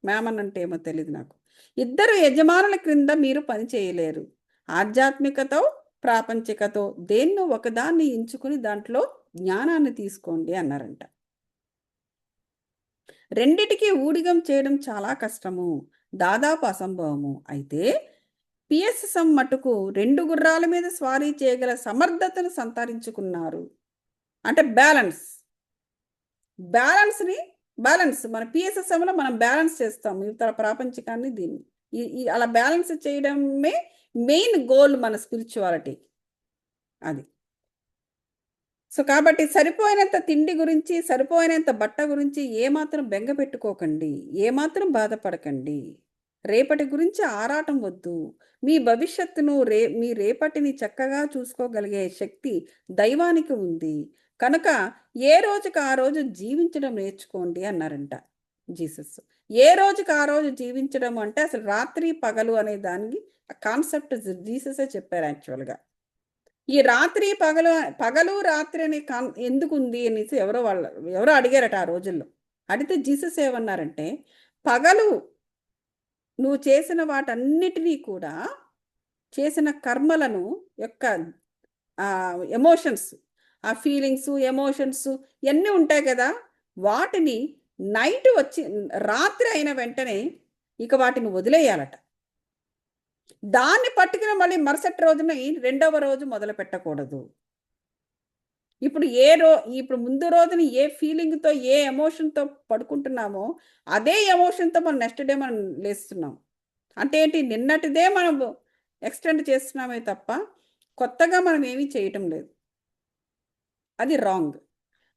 Mammon అంటే ఏమో తెలియదు నాకు. ఇద్దరు యజమానుల క్రింద మీరు పని చేయలేరు. ఆధ్యాత్మికతో ప్రాపంచికతో దేన్నో ఒకదాన్ని ఎంచుకుని దాంట్లో జ్ఞానాన్ని తీసుకోండి అన్నారంట. రెండిటికి ఊడిగం చేయడం చాలా కష్టము, దాదాపు అసంభవము. అయితే పిఎస్ఎం మటుకు 2 గుర్రాల మీద స్వారీ చేయగల సమర్థతను సంతరించుకున్నారు. అంటే బ్యాలెన్స్ మన పిఎస్ఎస్ఎంలో మనం బ్యాలెన్స్ చేస్తాం ఇతర ప్రాపంచికాన్ని, దీన్ని అలా బ్యాలెన్స్ చేయడమే మెయిన్ గోల్ మన స్పిరిచువాలిటీ. అది సో కాబట్టి సరిపోయినంత తిండి గురించి, సరిపోయినంత బట్ట గురించి ఏమాత్రం బెంగ పెట్టుకోకండి, ఏమాత్రం బాధపడకండి. రేపటి గురించి ఆరాటం వద్దు. మీ భవిష్యత్తును మీ రేపటిని చక్కగా చూసుకోగలిగే శక్తి దైవానికి ఉంది కనుక ఏ రోజుకి ఆ రోజు జీవించడం నేర్చుకోండి అన్నారంట జీసస్. ఏ రోజుకి ఆ రోజు జీవించడం అంటే అసలు రాత్రి పగలు అనే దానికి కాన్సెప్ట్ జీససే చెప్పారు యాక్చువల్గా. ఈ రాత్రి పగలు రాత్రి అనే ఎందుకు ఉంది అనేసి ఎవరో అడిగారట ఆ రోజుల్లో. అడిగితే జీసస్ ఏమన్నారంటే, పగలు నువ్వు చేసిన వాటన్నిటినీ కూడా, చేసిన కర్మలను యొక్క ఎమోషన్స్, ఆ ఫీలింగ్స్, ఎమోషన్స్ ఇవన్నీ ఉంటాయి కదా, వాటిని నైట్ వచ్చి రాత్రి అయిన వెంటనే ఇక వాటిని వదిలేయాలట. దాన్ని పట్టుకుని మళ్ళీ మరుసటి రోజున 2వ రోజు మొదలు పెట్టకూడదు. ఇప్పుడు ముందు రోజుని ఏ ఫీలింగ్తో, ఏ ఎమోషన్తో పడుకుంటున్నామో అదే ఎమోషన్తో మనం నెక్స్ట్ డే మనం లేస్తున్నాం. అంటే ఏంటి, నిన్నటిదే మనం ఎక్స్టెండ్ చేస్తున్నామే తప్ప కొత్తగా మనం ఏమీ చేయటం లేదు. అది రాంగ్.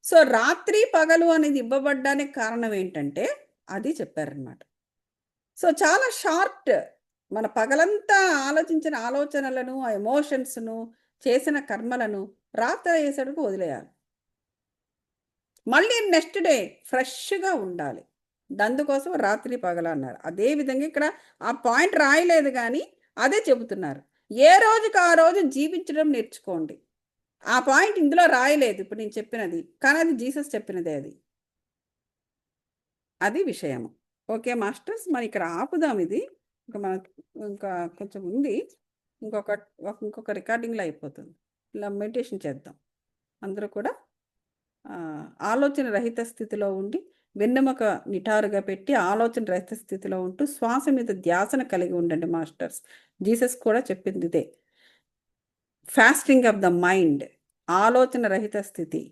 సో రాత్రి పగలు అనేది ఇవ్వబడ్డానికి కారణం ఏంటంటే అది చెప్పారనమాట. సో చాలా షార్ట్, మన పగలంతా ఆలోచించిన ఆలోచనలను, ఆ ఎమోషన్స్ను, చేసిన కర్మలను రాత్రి అయ్యేసరికి వదిలేయాలి. మళ్ళీ నెక్స్ట్ డే ఫ్రెష్గా ఉండాలి. అందుకోసం రాత్రి పగల అన్నారు. అదేవిధంగా ఇక్కడ ఆ పాయింట్ రాయలేదు కానీ అదే చెబుతున్నారు. ఏ రోజుకి ఆ రోజు జీవించడం నేర్చుకోండి. ఆ పాయింట్ ఇందులో రాయలేదు ఇప్పుడు నేను చెప్పినది, కానీ అది జీసస్ చెప్పినదే. అది విషయము. ఓకే మాస్టర్స్, మరి ఇక్కడ ఆపుదాం. ఇది ఇంకా కొంచెం ఉంది, ఇంకొక రికార్డింగ్లో అయిపోతుంది. ఇలా మెడిటేషన్ చేద్దాం. అందరూ కూడా ఆలోచన రహిత స్థితిలో ఉండి, వెన్నెముక నిటారుగా పెట్టి ఆలోచన రహిత స్థితిలో ఉంటూ శ్వాస మీద ధ్యాసన కలిగి ఉండండి మాస్టర్స్. జీసస్ కూడా చెప్పింది ఇదే, ఫాస్టింగ్ ఆఫ్ ద మైండ్, ఆలోచన రహిత స్థితి.